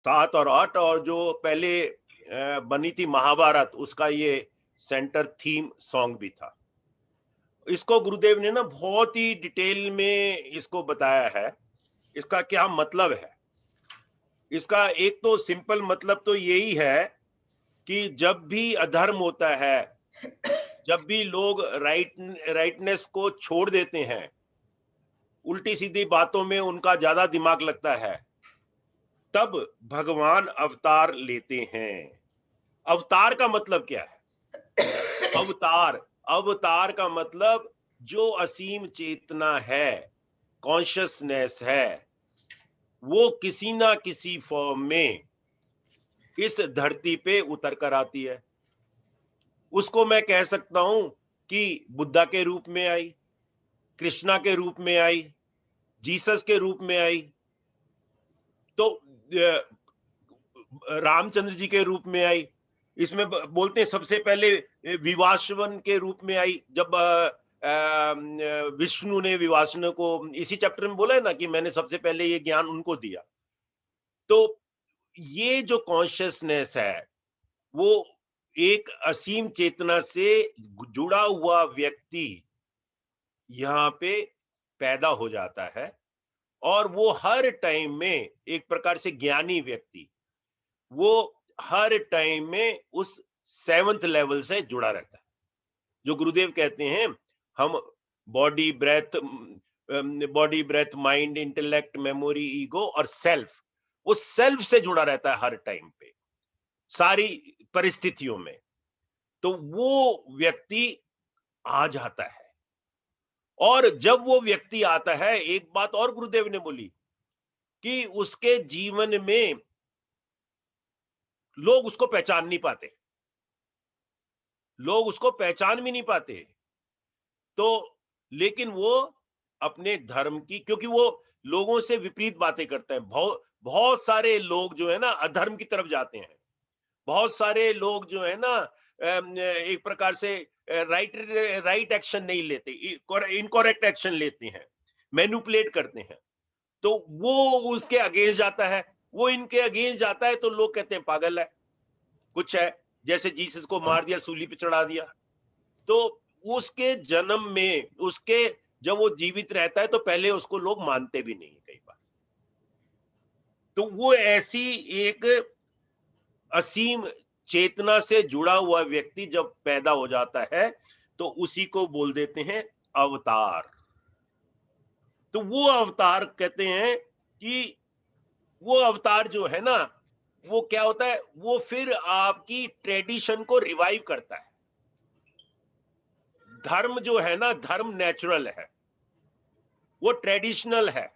7 और 8 और जो पहले बनी थी महाभारत, उसका ये सेंटर थीम सॉन्ग भी था। इसको गुरुदेव ने ना बहुत ही डिटेल में इसको बताया है, इसका क्या मतलब है। इसका एक तो सिंपल मतलब तो यही है कि जब भी अधर्म होता है, जब भी लोग राइटनेस को छोड़ देते हैं, उल्टी सीधी बातों में उनका ज्यादा दिमाग लगता है, तब भगवान अवतार लेते हैं। अवतार का मतलब क्या है? अवतार, अवतार का मतलब जो असीम चेतना है, कॉन्शियसनेस है, वो किसी ना किसी फॉर्म में इस धरती पे उतर कर आती है। उसको मैं कह सकता हूं कि बुद्धा के रूप में आई, कृष्णा के रूप में आई, जीसस के रूप में आई, तो रामचंद्र जी के रूप में आई। इसमें बोलते हैं सबसे पहले विवासवन के रूप में आई, जब विष्णु ने विवासन को इसी चैप्टर में बोला है ना कि मैंने सबसे पहले ये ज्ञान उनको दिया। तो ये जो कॉन्शियसनेस है, वो एक असीम चेतना से जुड़ा हुआ व्यक्ति यहाँ पे पैदा हो जाता है, और वो हर टाइम में एक प्रकार से ज्ञानी व्यक्ति, वो हर टाइम में उस 7th लेवल से जुड़ा रहता है। जो गुरुदेव कहते हैं, हम body breath body breath mind intellect memory ego और सेल्फ, वो सेल्फ से जुड़ा रहता है हर टाइम पे, सारी परिस्थितियों में। तो वो व्यक्ति आ जाता है, और जब वो व्यक्ति आता है, एक बात और गुरुदेव ने बोली कि उसके जीवन में लोग उसको पहचान नहीं पाते, लोग उसको पहचान भी नहीं पाते। तो लेकिन वो अपने धर्म की, क्योंकि वो लोगों से विपरीत बातें करते हैं। बहुत बहुत सारे लोग जो है ना अधर्म की तरफ जाते हैं। बहुत सारे लोग जो है ना एक प्रकार से राइट राइट एक्शन नहीं लेते, इनकरेक्ट एक्शन लेते हैं, मैनिपुलेट करते हैं। तो वो उसके अगेंस्ट जाता है, वो इनके अगेंस्ट जाता है, तो लोग कहते हैं पागल है, कुछ है। जैसे जीसस को मार दिया, सूली पे चढ़ा दिया। तो उसके जन्म में, उसके जब वो जीवित रहता है, तो पहले उसको लोग मानते भी नहीं कई बार। तो वो ऐसी एक असीम चेतना से जुड़ा हुआ व्यक्ति जब पैदा हो जाता है, तो उसी को बोल देते हैं अवतार। तो वो अवतार कहते हैं कि वो अवतार जो है ना, वो क्या होता है, वो फिर आपकी ट्रेडिशन को रिवाइव करता है। धर्म जो है ना, धर्म नेचुरल है, वो ट्रेडिशनल है।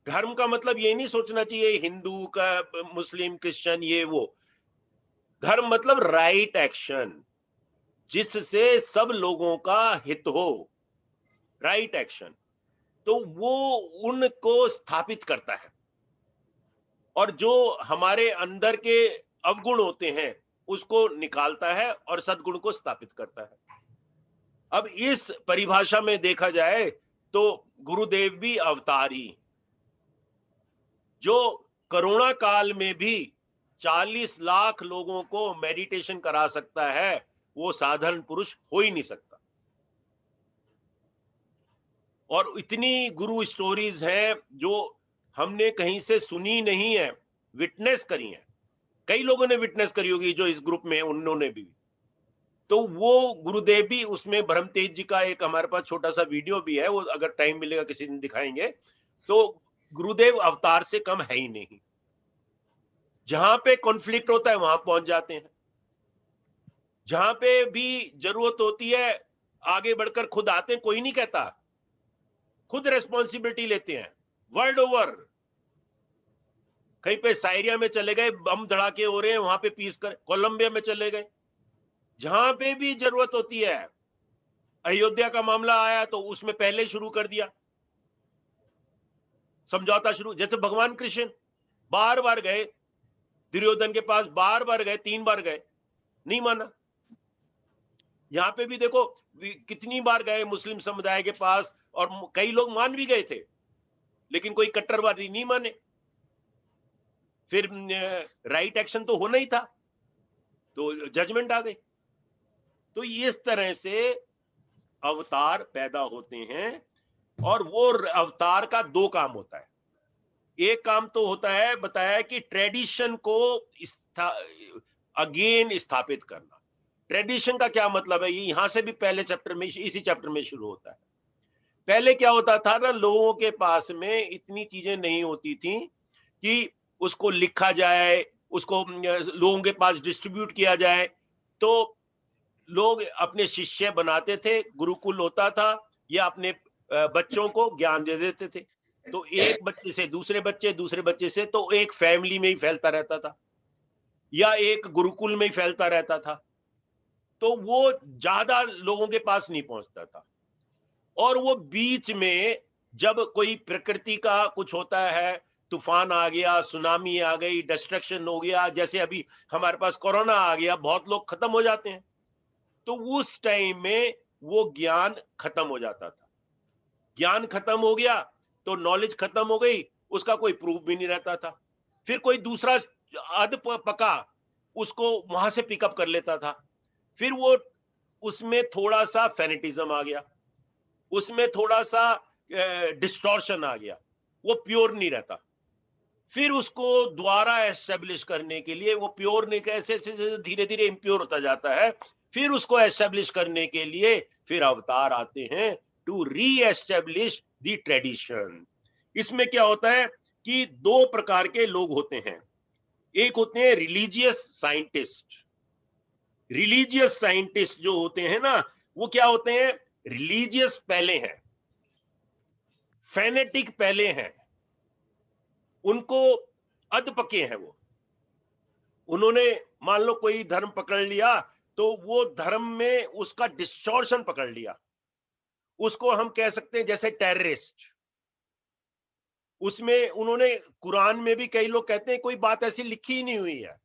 धर्म का मतलब ये नहीं सोचना चाहिए हिंदू का, मुस्लिम, क्रिश्चियन, ये वो। धर्म मतलब राइट एक्शन, जिससे सब लोगों का हित हो, राइट एक्शन। तो वो उनको स्थापित करता है, और जो हमारे अंदर के अवगुण होते हैं, उसको निकालता है और सद्गुण को स्थापित करता है। अब इस परिभाषा में देखा जाए, तो गुरुदेव भी अवतारी, जो कोरोना काल में भी 40 लाख लोगों को मेडिटेशन करा सकता है, वो साधारण पुरुष हो ही नहीं सकता। और इतनी गुरु स्टोरीज हैं जो हमने कहीं से सुनी नहीं है, विटनेस करी है। कई लोगों ने विटनेस करी होगी जो इस ग्रुप में हैं, उन्होंने भी। तो वो गुरुदेव भी उसमें, ब्रह्म तेज जी का एक हमारे पास छोटा सा वीडियो भी है, वो अगर टाइम मिलेगा किसी दिन दिखाएंगे। तो गुरुदेव अवतार से कम है ही नहीं। जहां पे कॉन्फ्लिक्ट होता है वहां पहुंच जाते हैं, जहां पे भी जरूरत होती है आगे बढ़कर खुद आते हैं, कोई नहीं कहता, खुद रेस्पॉन्सिबिलिटी लेते हैं। वर्ल्ड ओवर कहीं पे साइरिया में चले गए, बम धड़ाके हो रहे हैं, वहां पे पीस कर कोलंबिया में चले गए, जहां पे भी जरूरत होती है। अयोध्या का मामला आया तो उसमें पहले शुरू कर दिया, समझौता शुरू। जैसे भगवान कृष्ण बार बार गए दुर्योधन के पास, बार बार गए, 3 बार गए, नहीं माना। यहाँ पे भी देखो, कितनी बार गए मुस्लिम समुदाय के पास, और कई लोग मान भी गए थे, लेकिन कोई कट्टरवादी नहीं माने। फिर राइट एक्शन तो होना ही था, तो जजमेंट आ गई। तो इस तरह से अवतार पैदा होते हैं, और वो अवतार का दो काम होता है। एक काम तो होता है, बताया कि ट्रेडिशन को अगेन स्थापित करना। ट्रेडिशन का क्या मतलब है, ये यहां से भी पहले चैप्टर में, इसी चैप्टर में शुरू होता है। पहले क्या होता था ना, लोगों के पास में इतनी चीजें नहीं होती थी कि उसको लिखा जाए, उसको लोगों के पास डिस्ट्रीब्यूट किया जाए। तो लोग अपने शिष्य बनाते थे, गुरुकुल होता था, या अपने बच्चों को ज्ञान दे देते थे। तो एक बच्चे से दूसरे बच्चे, दूसरे बच्चे से, तो एक फैमिली में ही फैलता रहता था, या एक गुरुकुल में ही फैलता रहता था। तो वो ज्यादा लोगों के पास नहीं पहुंचता था। और वो बीच में जब कोई प्रकृति का कुछ होता है, तूफान आ गया, सुनामी आ गई, डिस्ट्रक्शन हो गया, जैसे अभी हमारे पास कोरोना आ गया, बहुत लोग खत्म हो जाते हैं। तो उस टाइम में वो ज्ञान खत्म हो जाता था। ज्ञान खत्म हो गया तो नॉलेज खत्म हो गई, उसका कोई प्रूफ भी नहीं रहता था। फिर कोई दूसरा अध पका उसको वहां से पिकअप कर लेता था। फिर वो उसमें थोड़ा सा फेनेटिज्म आ गया, उसमें थोड़ा सा डिस्टॉर्शन आ गया, वो प्योर नहीं रहता। फिर उसको दोबारा एस्टेब्लिश करने के लिए, वो प्योर नहीं, कैसे धीरे धीरे इम्प्योर होता जाता है। फिर उसको एस्टेब्लिश करने के लिए फिर अवतार आते हैं, टू री एस्टेब्लिश द ट्रेडिशन। इसमें क्या होता है कि दो प्रकार के लोग होते हैं। एक होते हैं रिलीजियस साइंटिस्ट। रिलीजियस साइंटिस्ट जो होते हैं ना, वो क्या होते हैं, रिलीजियस पहले हैं, फेनेटिक पहले हैं, उनको अध पके हैं। वो उन्होंने मान लो कोई धर्म पकड़ लिया, तो वो धर्म में उसका डिस्टॉर्शन पकड़ लिया, उसको हम कह सकते हैं जैसे टेररिस्ट। उसमें उन्होंने, कुरान में भी कई लोग कहते हैं कोई बात ऐसी लिखी ही नहीं हुई है,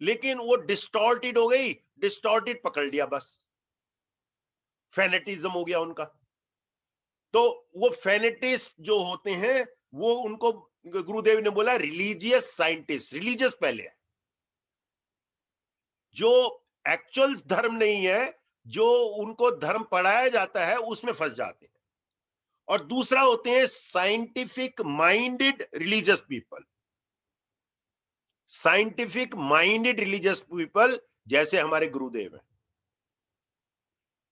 लेकिन वो डिस्टॉर्टेड हो गई, डिस्टॉर्टेड पकड़ लिया, बस फेनेटिज्म हो गया उनका। तो वो फेनेटिस्ट जो होते हैं, वो उनको गुरुदेव ने बोला रिलीजियस साइंटिस्ट। रिलीजियस पहले है, जो एक्चुअल धर्म नहीं है, जो उनको धर्म पढ़ाया जाता है, उसमें फंस जाते हैं। और दूसरा होते हैं scientific minded religious people. Scientific minded religious people जैसे हमारे गुरुदेव हैं,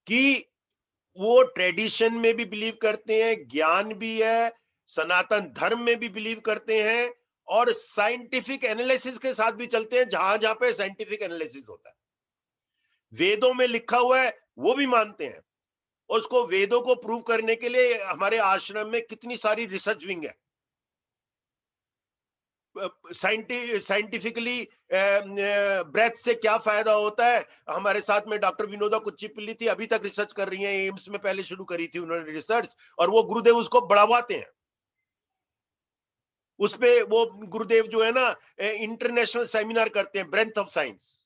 कि वो ट्रेडिशन में भी बिलीव करते हैं, ज्ञान भी है, सनातन धर्म में भी बिलीव करते हैं, और साइंटिफिक एनालिसिस के साथ भी चलते हैं, जहां जहां पे साइंटिफिक एनालिसिस होता है। वेदों में लिखा हुआ है वो भी मानते हैं। उसको वेदों को प्रूव करने के लिए हमारे आश्रम में कितनी सारी रिसर्च विंग है। साइंटिफिकली ब्रेथ से क्या फायदा होता है, हमारे साथ में डॉक्टर विनोदा कुच्चिपल्ली थी, अभी तक रिसर्च कर रही हैं, एम्स में पहले शुरू करी थी उन्होंने रिसर्च, और वो गुरुदेव उसको बढ़ावाते हैं। उसपे वो गुरुदेव जो है ना, इंटरनेशनल सेमिनार करते हैं, ब्रेथ ऑफ साइंस।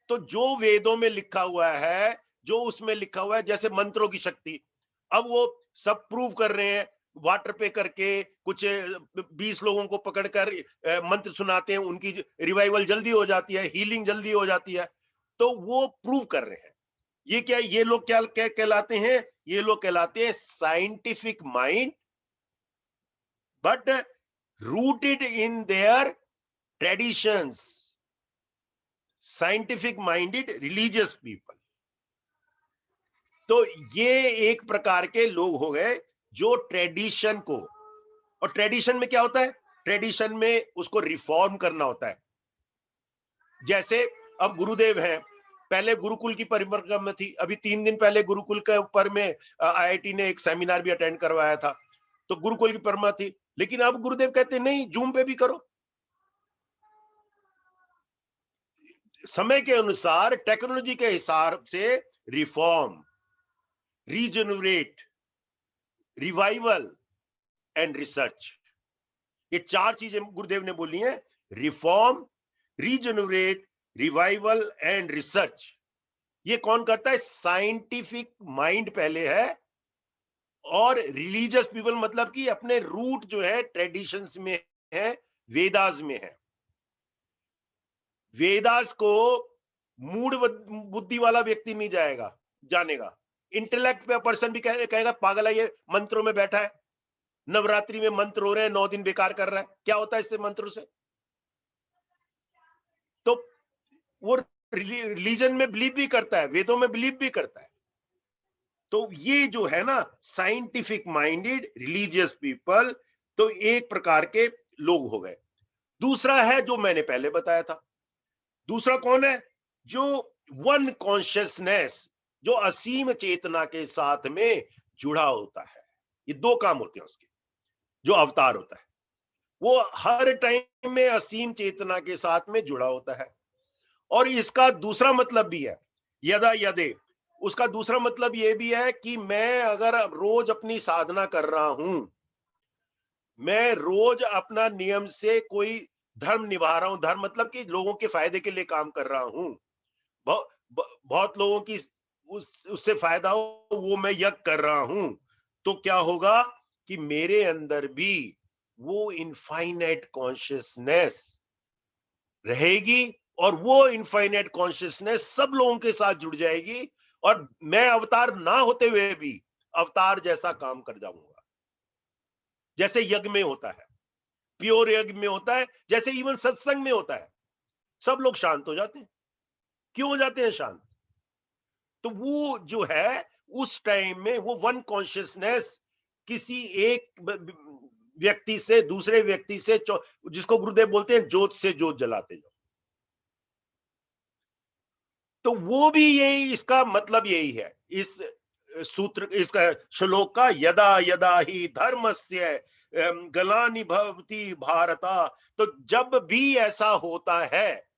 तो जो वेदों में लिखा हुआ है, जो उसमें लिखा हुआ है, जैसे मंत्रों की शक्ति, अब वो सब प्रूव कर रहे हैं, वाटर पे करके कुछ 20 लोगों को पकड़कर मंत्र सुनाते हैं, उनकी रिवाइवल जल्दी हो जाती है, हीलिंग जल्दी हो जाती है। तो वो प्रूव कर रहे हैं। ये क्या, ये लोग क्या क्या कहलाते हैं, ये लोग कहलाते हैं scientific mind, but rooted in their traditions. Scientific minded religious people. तो ये एक प्रकार के लोग हो गए जो ट्रेडिशन को, और ट्रेडिशन में क्या होता है, ट्रेडिशन में उसको रिफॉर्म करना होता है। जैसे अब गुरुदेव हैं, पहले गुरुकुल की परिक्रमा थी, अभी 3 दिन पहले गुरुकुल के ऊपर में आईआईटी ने एक सेमिनार भी अटेंड करवाया था, तो गुरुकुल की परिक्रमा थी। लेकिन अब गुरुदेव कहते हैं नहीं, जूम पे भी करो। समय के अनुसार, टेक्नोलॉजी के हिसाब से reform, regenerate, revival and research, ये 4 चीजें गुरुदेव ने बोली हैं। Reform, regenerate, revival and research. ये कौन करता है, साइंटिफिक माइंड पहले है, और रिलीजियस पीपल मतलब कि अपने रूट जो है ट्रेडिशंस में है, वेदास में है। वेदास को मूड बुद्धि वाला व्यक्ति नहीं जानेगा। इंटेलेक्ट पे पर्सन भी कहेगा पागल है, ये मंत्रों में बैठा है, नवरात्रि में मंत्र हो रहे हैं, 9 दिन बेकार कर रहा है, क्या होता है इससे मंत्रों से? तो वो रिलीजन में बिलीव भी करता है, वेदों में बिलीव भी करता है। तो ये जो है ना साइंटिफिक माइंडेड रिलीजियस पीपल, तो एक प्रकार के लोग हो गए। दूसरा है जो मैंने पहले बताया था। दूसरा कौन है? जो वन कॉन्शियसनेस, जो असीम चेतना के साथ में जुड़ा होता है। ये दो काम होते हैं उसके। जो अवतार होता है वो हर टाइम में असीम चेतना के साथ में जुड़ा होता है। और इसका दूसरा मतलब भी है यदा यदे, उसका दूसरा मतलब यह भी है कि मैं अगर रोज अपनी साधना कर रहा हूं, मैं रोज अपना नियम से कोई धर्म निभा रहा हूं, धर्म मतलब कि लोगों के फायदे के लिए काम कर रहा हूं, बहुत लोगों की उससे फायदा हो, वो मैं यज्ञ कर रहा हूं, तो क्या होगा कि मेरे अंदर भी वो इनफाइनाइट कॉन्शियसनेस रहेगी, और वो इनफाइनाइट कॉन्शियसनेस सब लोगों के साथ जुड़ जाएगी, और मैं अवतार ना होते हुए भी अवतार जैसा काम कर जाऊंगा, जैसे यज्ञ में होता है, प्योर यज्ञ में होता है, जैसे इवन सत्संग में होता है। सब लोग शांत हो जाते हैं। क्यों हो जाते हैं शांत? तो वो जो है उस टाइम में वो वन कॉन्शियसनेस किसी एक व्यक्ति से दूसरे व्यक्ति से, जिसको गुरुदेव बोलते हैं ज्योत से ज्योत जलाते जाओ। तो वो भी यही, इसका मतलब यही है इस सूत्र, इसका श्लोक का, यदा यदा ही धर्मस्य ग्लानि भवति भारता। तो जब भी ऐसा होता है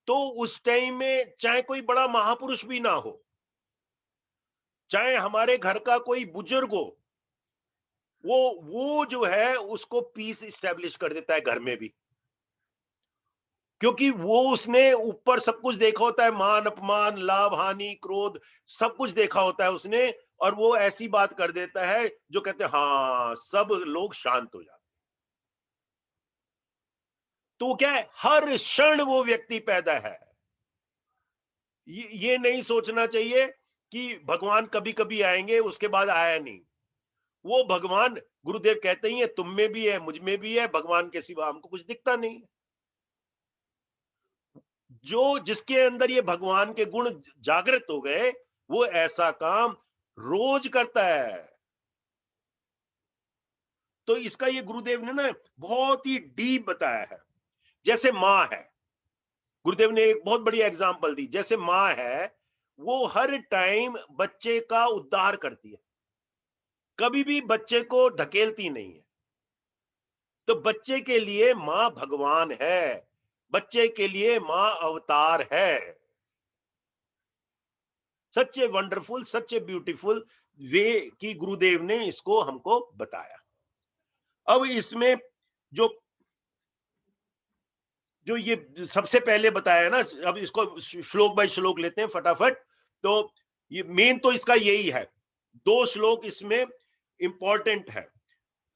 तो उस टाइम में चाहे कोई बड़ा महापुरुष भी ना हो, चाहे हमारे घर का कोई बुजुर्ग हो, वो जो है उसको पीस स्टैब्लिश कर देता है घर में भी, क्योंकि वो उसने ऊपर सब कुछ देखा होता है, मान अपमान लाभ हानि क्रोध सब कुछ देखा होता है उसने, और वो ऐसी बात कर देता है जो कहते हैं हाँ सब लोग शांत हो जाते। तो क्या है, हर क्षण वो व्यक्ति पैदा है। ये नहीं सोचना चाहिए कि भगवान कभी कभी आएंगे उसके बाद आया नहीं। वो भगवान, गुरुदेव कहते ही है, तुम में भी है मुझ में भी है, भगवान के सिवा हमको कुछ दिखता नहीं है। जो जिसके अंदर ये भगवान के गुण जागृत हो गए, वो ऐसा काम रोज करता है। तो इसका ये गुरुदेव ने ना बहुत ही डीप बताया है। जैसे माँ है, गुरुदेव ने एक बहुत बड़ी एग्जांपल दी, जैसे माँ है वो हर टाइम बच्चे का उद्धार करती है, कभी भी बच्चे को धकेलती नहीं है। तो बच्चे के लिए माँ भगवान है, बच्चे के लिए माँ अवतार है। सच a wonderful, such a beautiful way की गुरुदेव ने इसको हमको बताया। अब इसमें जो जो ये सबसे पहले बताया ना, अब इसको श्लोक बाय श्लोक लेते हैं फटाफट। तो ये मेन तो इसका यही है, दो श्लोक इसमें इंपॉर्टेंट है।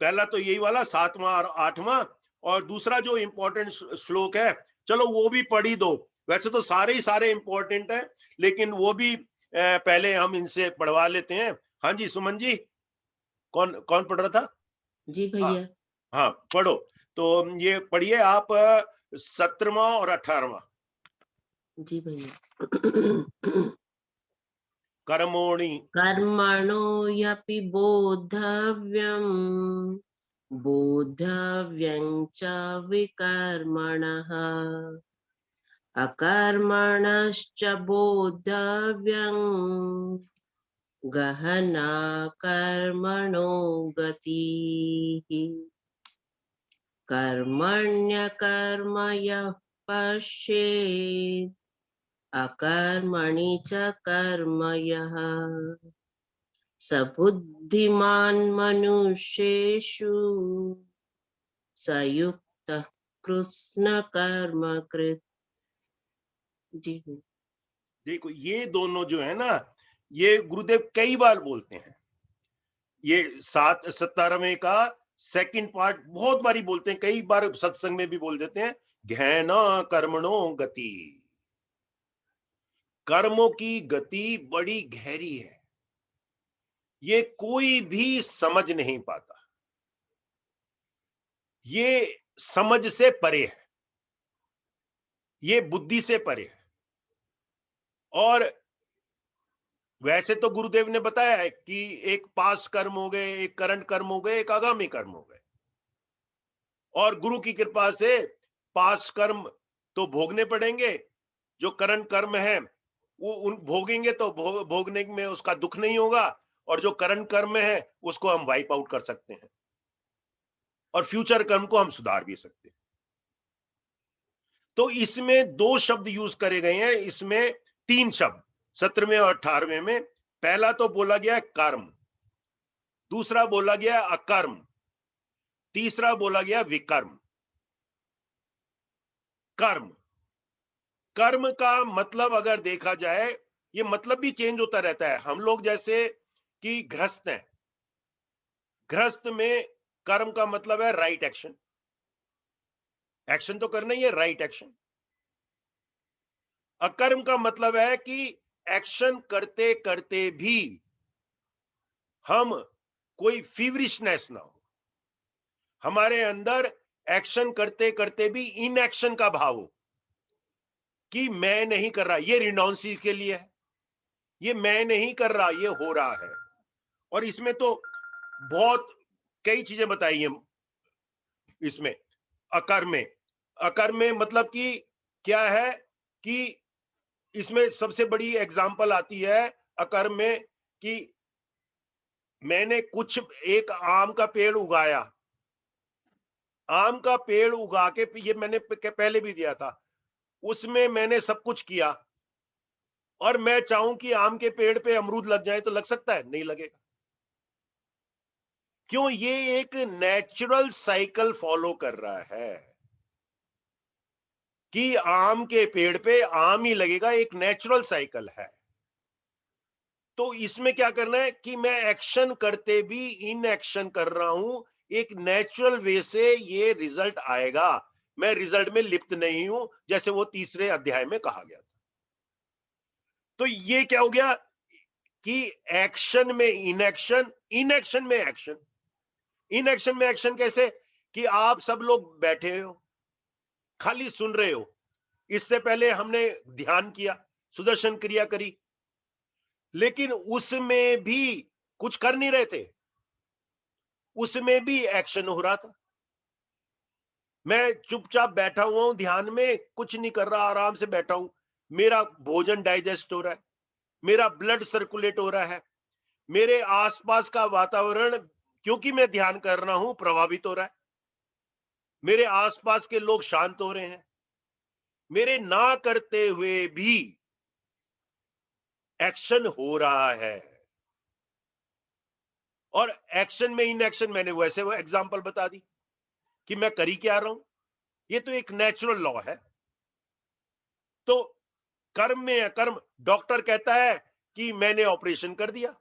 पहला तो यही वाला 7वां और 8वां, और दूसरा जो इंपॉर्टेंट श्लोक है, चलो वो भी पढ़ ही दो। वैसे तो सारे ही सारे इंपॉर्टेंट है, लेकिन वो भी पहले हम इनसे पढ़वा लेते हैं। हाँ जी सुमन जी, कौन कौन पढ़ रहा था? जी हाँ भैया। हाँ पढ़ो। तो ये पढ़िए आप 17वां और 18वां। जी भैया। कर्मोणि कर्मणो ह्यपि बोद्धव्यम् बोद्धव्यं च विकर्मणः अकर्मणश्च बोद्धव्यं गहना कर्मणो गतिः कर्मण्यकर्म यः पश्येत् अकर्मणि च कर्म यः स बुद्धिमान् मनुष्येषु स युक्तः कृष्ण कर्म कृत्। जी देखो ये दोनों जो है ना, ये गुरुदेव कई बार बोलते हैं। ये 17वें का सेकंड पार्ट बहुत बारी बोलते हैं, कई बार सत्संग में भी बोल देते हैं, घैना कर्मणो गति। कर्मों की गति बड़ी गहरी है, ये कोई भी समझ नहीं पाता, ये समझ से परे है, ये बुद्धि से परे है। और वैसे तो गुरुदेव ने बताया है कि एक पास कर्म हो गए, एक करंट कर्म हो गए, एक आगामी कर्म हो गए। और गुरु की कृपा से पास कर्म तो भोगने पड़ेंगे, जो करंट कर्म है वो उन भोगेंगे तो भोगने में उसका दुख नहीं होगा, और जो करंट कर्म है उसको हम वाइप आउट कर सकते हैं, और फ्यूचर कर्म को हम सुधार भी सकते हैं। तो इसमें दो शब्द यूज करे गए हैं, इसमें तीन शब्द 17वें और 18वें में। पहला तो बोला गया है कर्म, दूसरा बोला गया है अकर्म, तीसरा बोला गया विकर्म। कर्म, कर्म का मतलब अगर देखा जाए, ये मतलब भी चेंज होता रहता है। हम लोग जैसे कि गृहस्थ हैं, गृहस्थ में कर्म का मतलब है राइट एक्शन, एक्शन तो करना ही है, राइट एक्शन। अकर्म का मतलब है कि एक्शन करते करते भी हम कोई फीवरिशनेस ना हो, हमारे अंदर एक्शन करते करते भी इनएक्शन का भाव हो, कि मैं नहीं कर रहा, ये रिनाउंसी के लिए है, ये मैं नहीं कर रहा, ये हो रहा है। और इसमें तो बहुत कई चीजें बताई हैं इसमें, अकर्म में। अकर्म में मतलब कि क्या है, कि इसमें सबसे बड़ी एग्जांपल आती है अकर्म में, कि मैंने कुछ एक आम का पेड़ उगाया, आम का पेड़ उगा के, ये मैंने पहले भी दिया था, उसमें मैंने सब कुछ किया, और मैं चाहूं कि आम के पेड़ पे अमरूद लग जाए तो लग सकता है? नहीं लगेगा। क्यों? ये एक नेचुरल साइकिल फॉलो कर रहा है कि आम के पेड़ पे आम ही लगेगा, एक नेचुरल साइकिल है। तो इसमें क्या करना है कि मैं एक्शन करते भी इन एक्शन कर रहा हूं, एक नेचुरल वे से ये रिजल्ट आएगा, मैं रिजल्ट में लिप्त नहीं हूं, जैसे वो तीसरे अध्याय में कहा गया था। तो ये क्या हो गया कि एक्शन में इनएक्शन, इनएक्शन में एक्शन। इनएक्शन में एक्शन कैसे? कि आप सब लोग बैठे हो, खाली सुन रहे हो, इससे पहले हमने ध्यान किया, सुदर्शन क्रिया करी, लेकिन उसमें भी कुछ कर नहीं रहे थे, उसमें भी एक्शन हो रहा था। मैं चुपचाप बैठा हुआ हूं, ध्यान में कुछ नहीं कर रहा, आराम से बैठा हूं, मेरा भोजन डाइजेस्ट हो रहा है, मेरा ब्लड सर्कुलेट हो रहा है, मेरे आसपास का वातावरण, क्योंकि मैं ध्यान कर रहा हूं, प्रभावित हो रहा है, मेरे आसपास के लोग शांत हो रहे हैं, मेरे ना करते हुए भी एक्शन हो रहा है। और एक्शन में इन एक्शन, मैंने वैसे वो एग्जांपल बता दी कि मैं कर ही क्या रहा हूं, ये तो एक नेचुरल लॉ है। तो कर्म में अकर्म, डॉक्टर कहता है कि मैंने ऑपरेशन कर दिया,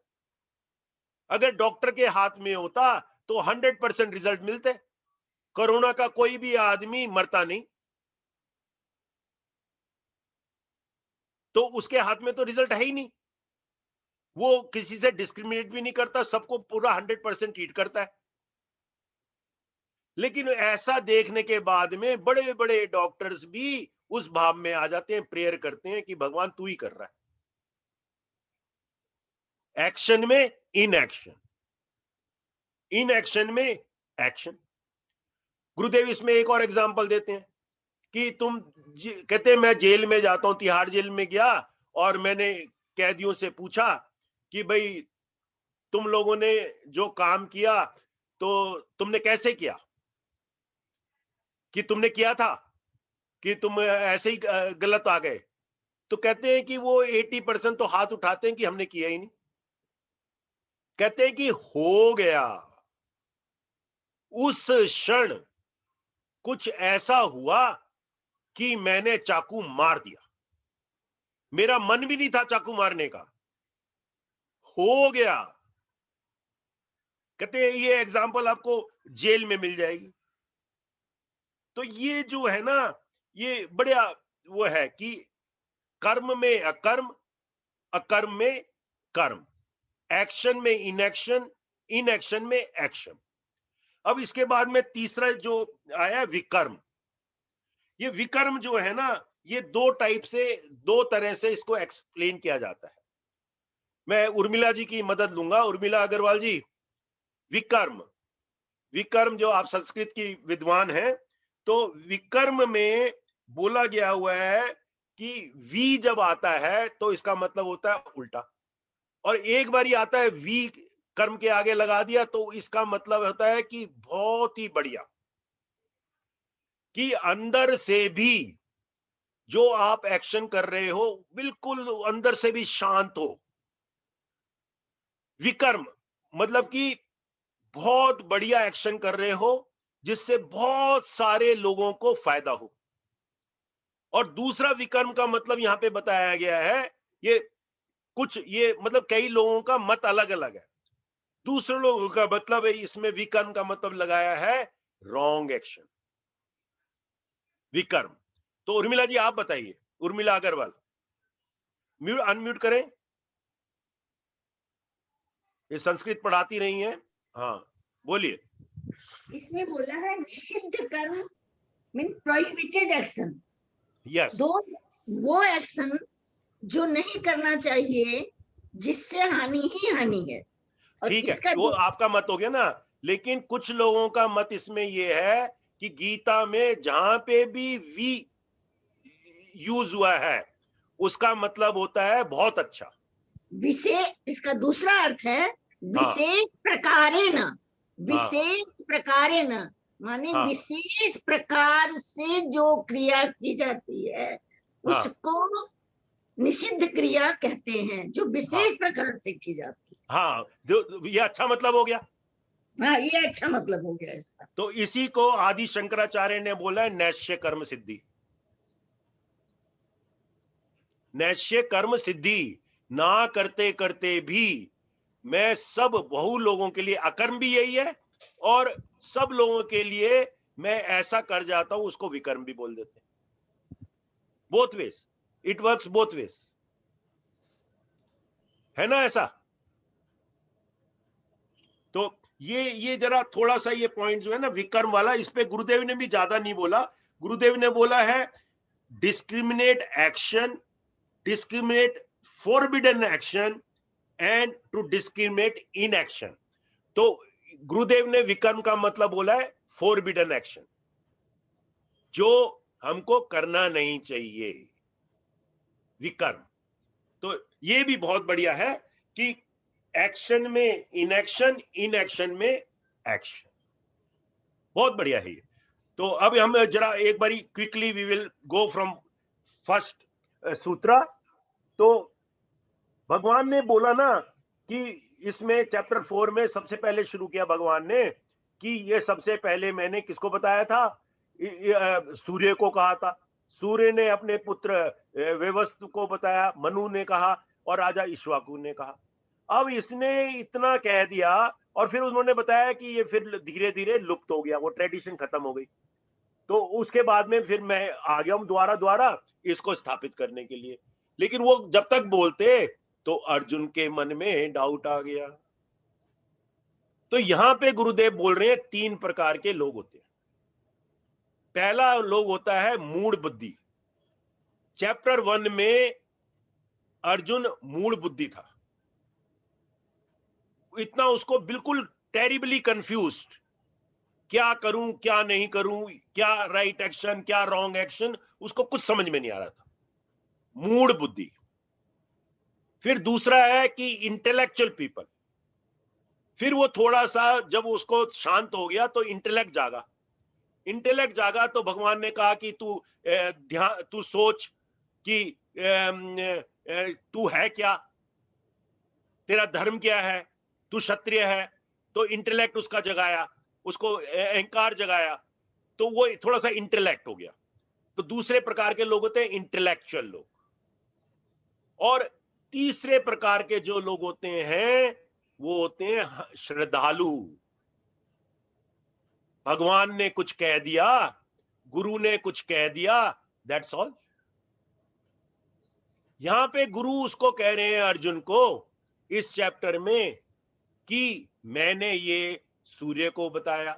अगर डॉक्टर के हाथ में होता तो 100% रिजल्ट मिलते, कोरोना का कोई भी आदमी मरता नहीं, तो उसके हाथ में तो रिजल्ट है ही नहीं, वो किसी से डिस्क्रिमिनेट भी नहीं करता, सबको पूरा 100% ट्रीट करता है। लेकिन ऐसा देखने के बाद में बड़े बड़े डॉक्टर्स भी उस भाव में आ जाते हैं, प्रेयर करते हैं कि भगवान तू ही कर रहा है। एक्शन में इन एक्शन, इन एक्शन में एक्शन। गुरुदेव इसमें एक और एग्जांपल देते हैं कि तुम कहते हैं मैं जेल में जाता हूं, तिहाड़ जेल में गया, और मैंने कैदियों से पूछा कि भाई तुम लोगों ने जो काम किया तो तुमने कैसे किया, कि तुमने किया था कि तुम ऐसे ही गलत आ गए? तो कहते हैं कि वो 80% तो हाथ उठाते हैं कि हमने किया ही नहीं, कहते हैं कि हो गया, उस क्षण कुछ ऐसा हुआ कि मैंने चाकू मार दिया, मेरा मन भी नहीं था चाकू मारने का, हो गया। कहते हैं ये एग्जाम्पल आपको जेल में मिल जाएगी। तो ये जो है ना, ये बढ़िया वो है कि कर्म में अकर्म, अकर्म में कर्म, एक्शन में इनएक्शन, इनएक्शन में एक्शन। अब इसके बाद में तीसरा जो आया विकर्म। ये विकर्म जो है ना, ये दो टाइप से, दो तरह से इसको एक्सप्लेन किया जाता है। मैं उर्मिला जी की मदद लूंगा। उर्मिला अग्रवाल जी, विकर्म, विकर्म जो आप संस्कृत की विद्वान हैं, तो विकर्म में बोला गया हुआ है कि वी जब आता है तो इसका मतलब होता है उल्टा, और एक बार ही आता है वी कर्म के आगे लगा दिया तो इसका मतलब होता है कि बहुत ही बढ़िया, कि अंदर से भी जो आप एक्शन कर रहे हो बिल्कुल अंदर से भी शांत हो। विकर्म मतलब कि बहुत बढ़िया एक्शन कर रहे हो जिससे बहुत सारे लोगों को फायदा हो। और दूसरा विकर्म का मतलब यहां पे बताया गया है, ये कुछ ये मतलब कई लोगों का मत अलग अलग है। दूसरे लोगों का मतलब है, इसमें विकर्म का मतलब लगाया है रॉन्ग एक्शन, विकर्म। तो उर्मिला जी आप बताइए, उर्मिला अग्रवाल, म्यूट अनम्यूट करें, ये संस्कृत पढ़ाती रही हैं। हाँ बोलिए। इसमें बोला है निषिद्ध कर्म मीन प्रोहिबिटेड एक्शन, यस, दो वो एक्शन जो नहीं करना चाहिए, जिससे हानि ही हानि है। और ठीक है, इसका वो आपका मत हो गया ना। लेकिन कुछ लोगों का मत इसमें ये है कि गीता में जहां पे भी वी यूज हुआ है उसका मतलब होता है बहुत अच्छा। विशेष, इसका दूसरा अर्थ है विशेष प्रकारेण, विशेष प्रकारेण माने हाँ, विशेष प्रकार से जो क्रिया की जाती है हाँ, उसको निषिद्ध क्रिया कहते हैं, जो विशेष प्रकार से की जाती हाँ, ये अच्छा मतलब हो गया। है। हाँ, ये अच्छा मतलब हो गया इसका। तो इसी को आदि शंकराचार्य ने बोला है नैश्य कर्म सिद्धि। नैश्य कर्म सिद्धि, ना करते करते भी मैं सब बहु लोगों के लिए, अकर्म भी यही है, और सब लोगों के लिए मैं ऐसा कर जाता हूं, उसको विकर्म भी बोल देते हैं। Both ways, it works both ways, है ना ऐसा। तो ये जरा थोड़ा सा ये पॉइंट जो है ना विकर्म वाला, इस पे गुरुदेव ने भी ज्यादा नहीं बोला। गुरुदेव ने बोला है discriminate action, discriminate forbidden action and to discriminate in action. तो गुरुदेव ने विकर्म का मतलब बोला है फॉरबिडन एक्शन, जो हमको करना नहीं चाहिए, विकर्म। तो ये भी बहुत बढ़िया है कि एक्शन में इनएक्शन, इनएक्शन में एक्शन, बहुत बढ़िया है ये। तो अब हम जरा एक बारी quickly we will go from first सूत्रा। तो भगवान ने बोला ना कि इसमें चैप्टर 4 में सबसे पहले शुरू किया भगवान ने कि ये सबसे पहले मैंने किसको बताया था, सूर्य को कहा था। सूर्य ने अपने पुत्र वेवस्व को बताया, मनु ने कहा, और राजा इक्ष्वाकु ने कहा। अब इसने इतना कह दिया और फिर उन्होंने बताया कि ये फिर धीरे धीरे लुप्त हो गया, वो ट्रेडिशन खत्म हो गई। तो उसके बाद में फिर मैं आ गया हूं द्वारा द्वारा इसको स्थापित करने के लिए। लेकिन वो जब तक बोलते तो अर्जुन के मन में डाउट आ गया। तो यहां पे गुरुदेव बोल रहे हैं तीन प्रकार के लोग होते हैं। पहला लोग होता है मूढ़ बुद्धि। चैप्टर 1 में अर्जुन मूढ़ बुद्धि था, इतना उसको बिल्कुल टेरिबली कंफ्यूज्ड, क्या करूं क्या नहीं करूं, क्या राइट एक्शन क्या रॉन्ग एक्शन, उसको कुछ समझ में नहीं आ रहा था, मूढ़ बुद्धि। फिर दूसरा है कि इंटेलेक्चुअल पीपल। फिर वो थोड़ा सा जब उसको शांत हो गया तो इंटेलेक्ट जागा। इंटेलेक्ट जागा तो भगवान ने कहा कि तू ध्यान, तू सोच कि तू है क्या, तेरा धर्म क्या है, तू क्षत्रिय है। तो इंटेलेक्ट उसका जगाया, उसको अहंकार जगाया, तो वो थोड़ा सा इंटेलेक्ट हो गया। तो दूसरे प्रकार के लोग होते हैं इंटेलेक्चुअल लोग। और तीसरे प्रकार के जो लोग होते हैं वो होते हैं श्रद्धालु। भगवान ने कुछ कह दिया, गुरु ने कुछ कह दिया, दैट्स ऑल। यहां पे गुरु उसको कह रहे हैं अर्जुन को इस चैप्टर में कि मैंने ये सूर्य को बताया,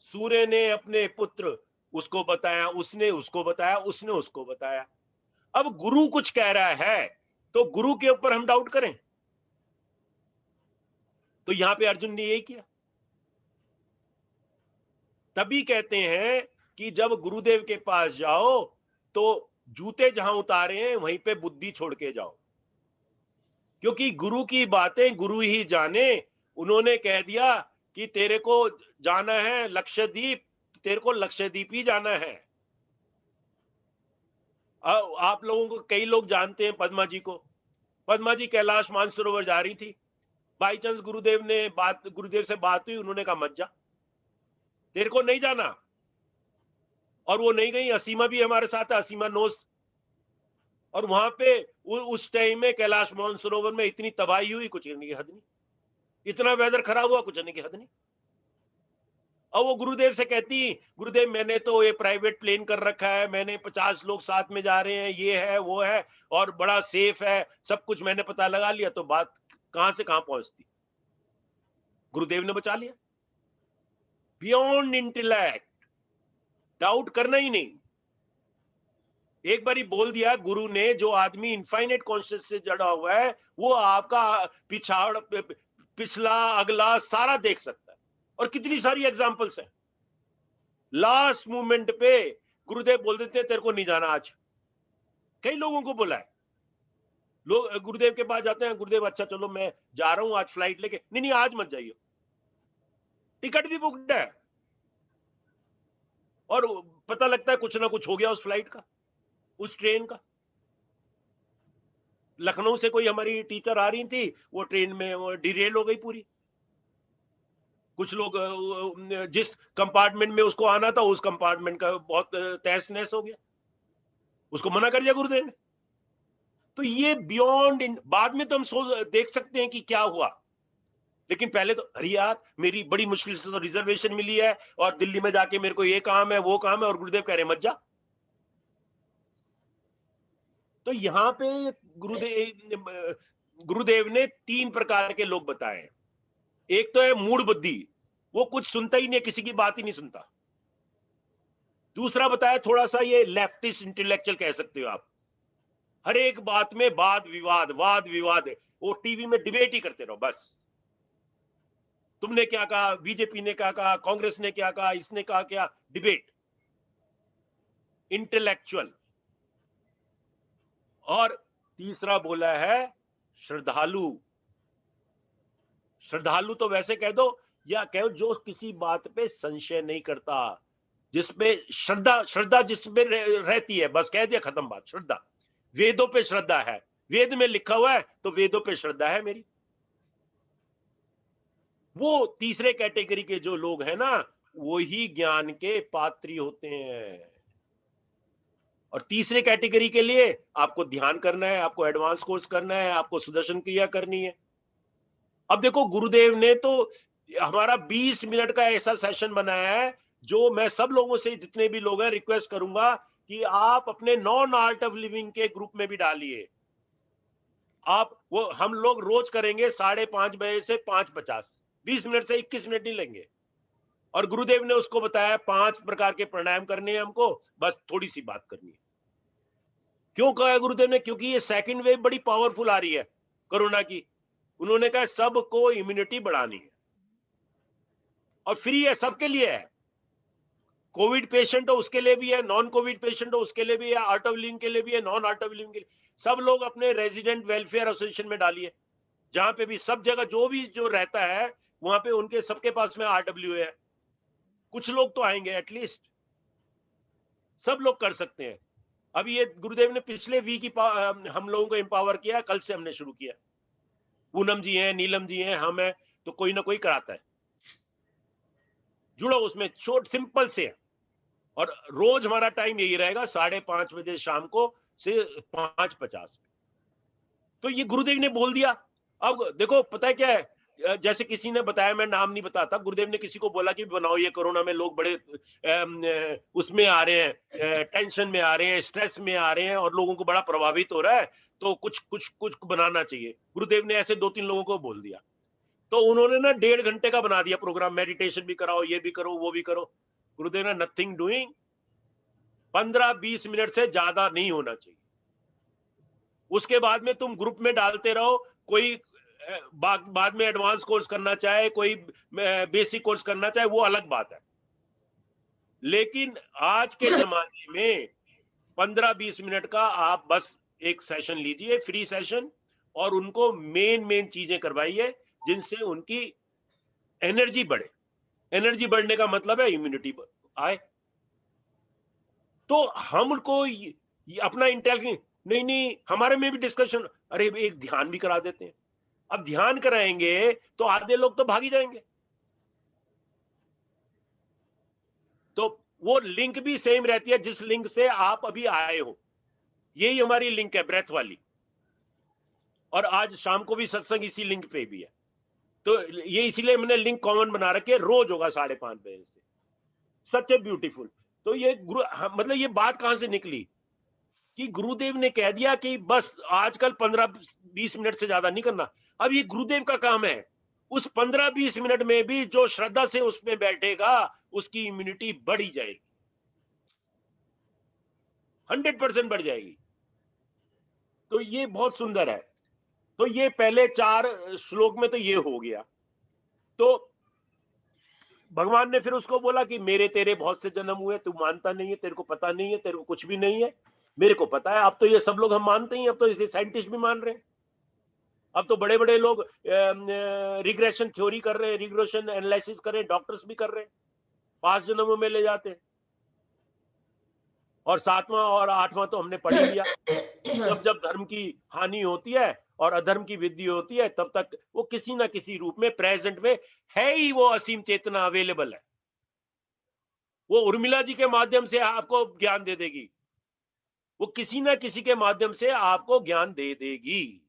सूर्य ने अपने पुत्र उसको बताया, उसने उसको बताया, उसने उसको बताया। अब गुरु कुछ कह रहा है तो गुरु के ऊपर हम डाउट करें? तो यहां पे अर्जुन ने यही किया। तभी कहते हैं कि जब गुरुदेव के पास जाओ तो जूते जहां उतारे हैं वहीं पे बुद्धि छोड़ के जाओ, क्योंकि गुरु की बातें गुरु ही जाने। उन्होंने कह दिया कि तेरे को जाना है लक्षद्वीप, तेरे को लक्षद्वीप ही जाना है। आप लोगों को कई लोग जानते हैं पद्मा जी को। पद्मा जी कैलाश मानसरोवर जा रही थी, बाई चांस गुरुदेव से बात हुई, उन्होंने कहा मत जा, तेरे को नहीं जाना। और वो नहीं गई। असीमा भी हमारे साथ है, असीमा नोस। और वहां पे उस टाइम में कैलाश मानसरोवर में इतनी तबाही हुई, कुछ करने की हद नहीं। इतना वेदर खराब हुआ, कुछ करने की हद नहीं। और वो गुरुदेव से कहती, गुरुदेव मैंने तो ये प्राइवेट प्लेन कर रखा है, मैंने 50 लोग साथ में जा रहे हैं, ये है वो है, और बड़ा सेफ है, सब कुछ मैंने पता लगा लिया। तो बात कहां से कहां पहुंचती। गुरुदेव ने बचा लिया। बियॉन्ड इंटेलेक्ट, डाउट करना ही नहीं। एक बार ही बोल दिया गुरु ने, जो आदमी इनफाइनाइट कॉन्शियस से जड़ा हुआ है वो आपका पिछला अगला सारा देख सकता है। और कितनी सारी एग्जांपल्स हैं। लास्ट मोमेंट पे गुरुदेव बोल देते हैं तेरे को नहीं जाना आज। कई लोगों को बोला है, लोग गुरुदेव के पास जाते हैं, गुरुदेव अच्छा चलो मैं जा रहा हूं आज फ्लाइट लेके, नहीं नहीं आज मत जाइए, टिकट भी बुकड है। और पता लगता है कुछ ना कुछ हो गया उस फ्लाइट का, उस ट्रेन का। लखनऊ से कोई हमारी टीचर आ रही थी, वो ट्रेन में वो डिरेल हो गई पूरी। कुछ लोग जिस कंपार्टमेंट में उसको आना था उस कंपार्टमेंट का बहुत तहस नहस हो गया, उसको मना कर दिया गुरुदेव ने। तो ये बियॉन्ड, बाद में तो हम देख सकते हैं कि क्या हुआ, लेकिन पहले तो अरे यार मेरी बड़ी मुश्किल से तो रिजर्वेशन मिली है और दिल्ली में जाके मेरे को ये काम है वो काम है, और गुरुदेव कह रहे मत जा। तो यहां पे गुरुदेव ने 3 प्रकार के लोग बताए हैं। एक तो है मूड बुद्धि, वो कुछ सुनता ही नहीं, किसी की बात ही नहीं सुनता। दूसरा बताया थोड़ा सा ये लेफ्टिस्ट इंटेलेक्चुअल कह सकते हो आप, हर एक बात में वाद विवाद है, वो टीवी में डिबेट ही करते रहो बस। तुमने क्या कहा, बीजेपी ने क्या कहा, कांग्रेस ने क्या कहा, इसने कहा क्या, डिबेट, इंटेलेक्चुअल। और तीसरा बोला है श्रद्धालु। श्रद्धालु तो वैसे कह दो या कहो जो किसी बात पे संशय नहीं करता, जिसमें श्रद्धा जिसमें रहती है, बस कह दिया खत्म बात। श्रद्धा, वेदों पे श्रद्धा है, वेद में लिखा हुआ है तो वेदों पे श्रद्धा है मेरी। वो तीसरे कैटेगरी के जो लोग हैं ना, वो ही ज्ञान के पात्री होते हैं। और तीसरे कैटेगरी के लिए आपको ध्यान करना है, आपको एडवांस कोर्स करना है, आपको सुदर्शन क्रिया करनी है। अब देखो गुरुदेव ने तो हमारा 20 मिनट का ऐसा सेशन बनाया है, जो मैं सब लोगों से, जितने भी लोग हैं, रिक्वेस्ट करूंगा कि आप अपने नॉन आर्ट ऑफ लिविंग के ग्रुप में भी डालिए। आप वो हम लोग रोज करेंगे 5:30 बजे से 5:50, 20 मिनट से 21 मिनट नहीं लेंगे। और गुरुदेव ने उसको बताया 5 प्रकार के प्राणायाम करने हैं हमको, बस थोड़ी सी बात करनी है। क्यों कहा है गुरुदेव ने? क्योंकि ये सेकंड वेव बड़ी पावरफुल आ रही है कोरोना की। उन्होंने कहा सबको इम्यूनिटी बढ़ानी है और फ्री है, सबके लिए है। कोविड पेशेंट हो उसके लिए भी है, नॉन कोविड पेशेंट हो उसके लिए भी है, आर्ट ऑफ लिविंग के लिए भी है, नॉन आर्ट ऑफ लिविंग के लिए। सब लोग अपने रेजिडेंट वेलफेयर एसोसिएशन में डालिए, जहां पे भी सब जगह जो भी जो रहता है वहां पे उनके सबके पास में RWA है। कुछ लोग तो आएंगे एटलीस्ट, सब लोग कर सकते हैं। अभी ये गुरुदेव ने पिछले वीक हम लोगों को एम्पावर किया, कल से हमने शुरू किया। पूनम जी हैं, नीलम जी हैं, हम हैं, तो कोई ना कोई कराता है। जुड़ो उसमें, छोट सिंपल से है। और रोज हमारा टाइम यही रहेगा 5:30 बजे शाम को से 5:50। तो ये गुरुदेव ने बोल दिया। अब देखो पता है क्या है, जैसे किसी ने बताया, मैं नाम नहीं बताता, गुरुदेव ने किसी को बोला कि बनाओ ये कोरोना में लोग बड़े उसमें आ रहे हैं, टेंशन में आ रहे हैं, स्ट्रेस में आ रहे हैं और लोगों को बड़ा प्रभावित हो रहा है, तो कुछ कुछ कुछ बनाना चाहिए। गुरुदेव ने ऐसे 2-3 लोगों को बोल दिया, तो उन्होंने ना 1.5 घंटे का बना दिया प्रोग्राम, मेडिटेशन भी कराओ, ये भी करो, वो भी करो। गुरुदेव ने नथिंग डूइंग, 15-20 मिनट से ज्यादा नहीं होना चाहिए। उसके बाद में तुम ग्रुप में डालते रहो, कोई बाद में एडवांस कोर्स करना चाहे, कोई बेसिक कोर्स करना चाहे, वो अलग बात है। लेकिन आज के जमाने में 15-20 मिनट का आप बस एक सेशन लीजिए, फ्री सेशन, और उनको मेन चीजें करवाइए जिनसे उनकी एनर्जी बढ़े। एनर्जी बढ़ने का मतलब है इम्यूनिटी आए। तो हम उनको ये अपना इंटेलेक्ट, नहीं हमारे में भी डिस्कशन, अरे एक ध्यान भी करा देते हैं। अब ध्यान कराएंगे तो आधे लोग तो भाग ही जाएंगे। तो वो लिंक भी सेम रहती है जिस लिंक से आप अभी आए हो, यही हमारी लिंक है, ब्रेथ वाली। और आज शाम को भी सत्संग इसी लिंक पे भी है। तो ये इसीलिए मैंने लिंक कॉमन बना रखे, रोज होगा 5:30 बजे से। सच ए ब्यूटीफुल। तो ये मतलब ये बात कहां से निकली कि गुरुदेव ने कह दिया कि बस आजकल 15-20 मिनट से ज्यादा नहीं करना। अब ये गुरुदेव का काम है, उस 15-20 मिनट में भी जो श्रद्धा से उसमें बैठेगा उसकी इम्यूनिटी बढ़ी जाएगी, 100% बढ़ जाएगी। तो ये बहुत सुंदर है। तो ये पहले 4 श्लोक में तो ये हो गया। तो भगवान ने फिर उसको बोला कि मेरे तेरे बहुत से जन्म हुए, तू मानता नहीं है, तेरे को पता नहीं है, तेरे को कुछ भी नहीं है, मेरे को पता है। अब तो ये सब लोग हम मानते ही, अब तो इसे साइंटिस्ट भी मान रहे हैं। अब तो बड़े बड़े लोग रिग्रेशन थ्योरी कर रहे हैं, रिग्रेशन एनालिसिस कर रहे हैं, डॉक्टर्स भी कर रहे हैं, 5 जन्मों में ले जाते हैं। और 7वां और 8वां तो हमने पढ़ ही लिया। जब जब धर्म की हानि होती है और अधर्म की वृद्धि होती है, तब तक वो किसी ना किसी रूप में प्रेजेंट में है ही, वो असीम चेतना अवेलेबल है। वो उर्मिला जी के माध्यम से आपको ज्ञान दे देगी, वो किसी ना किसी के माध्यम से आपको ज्ञान दे देगी।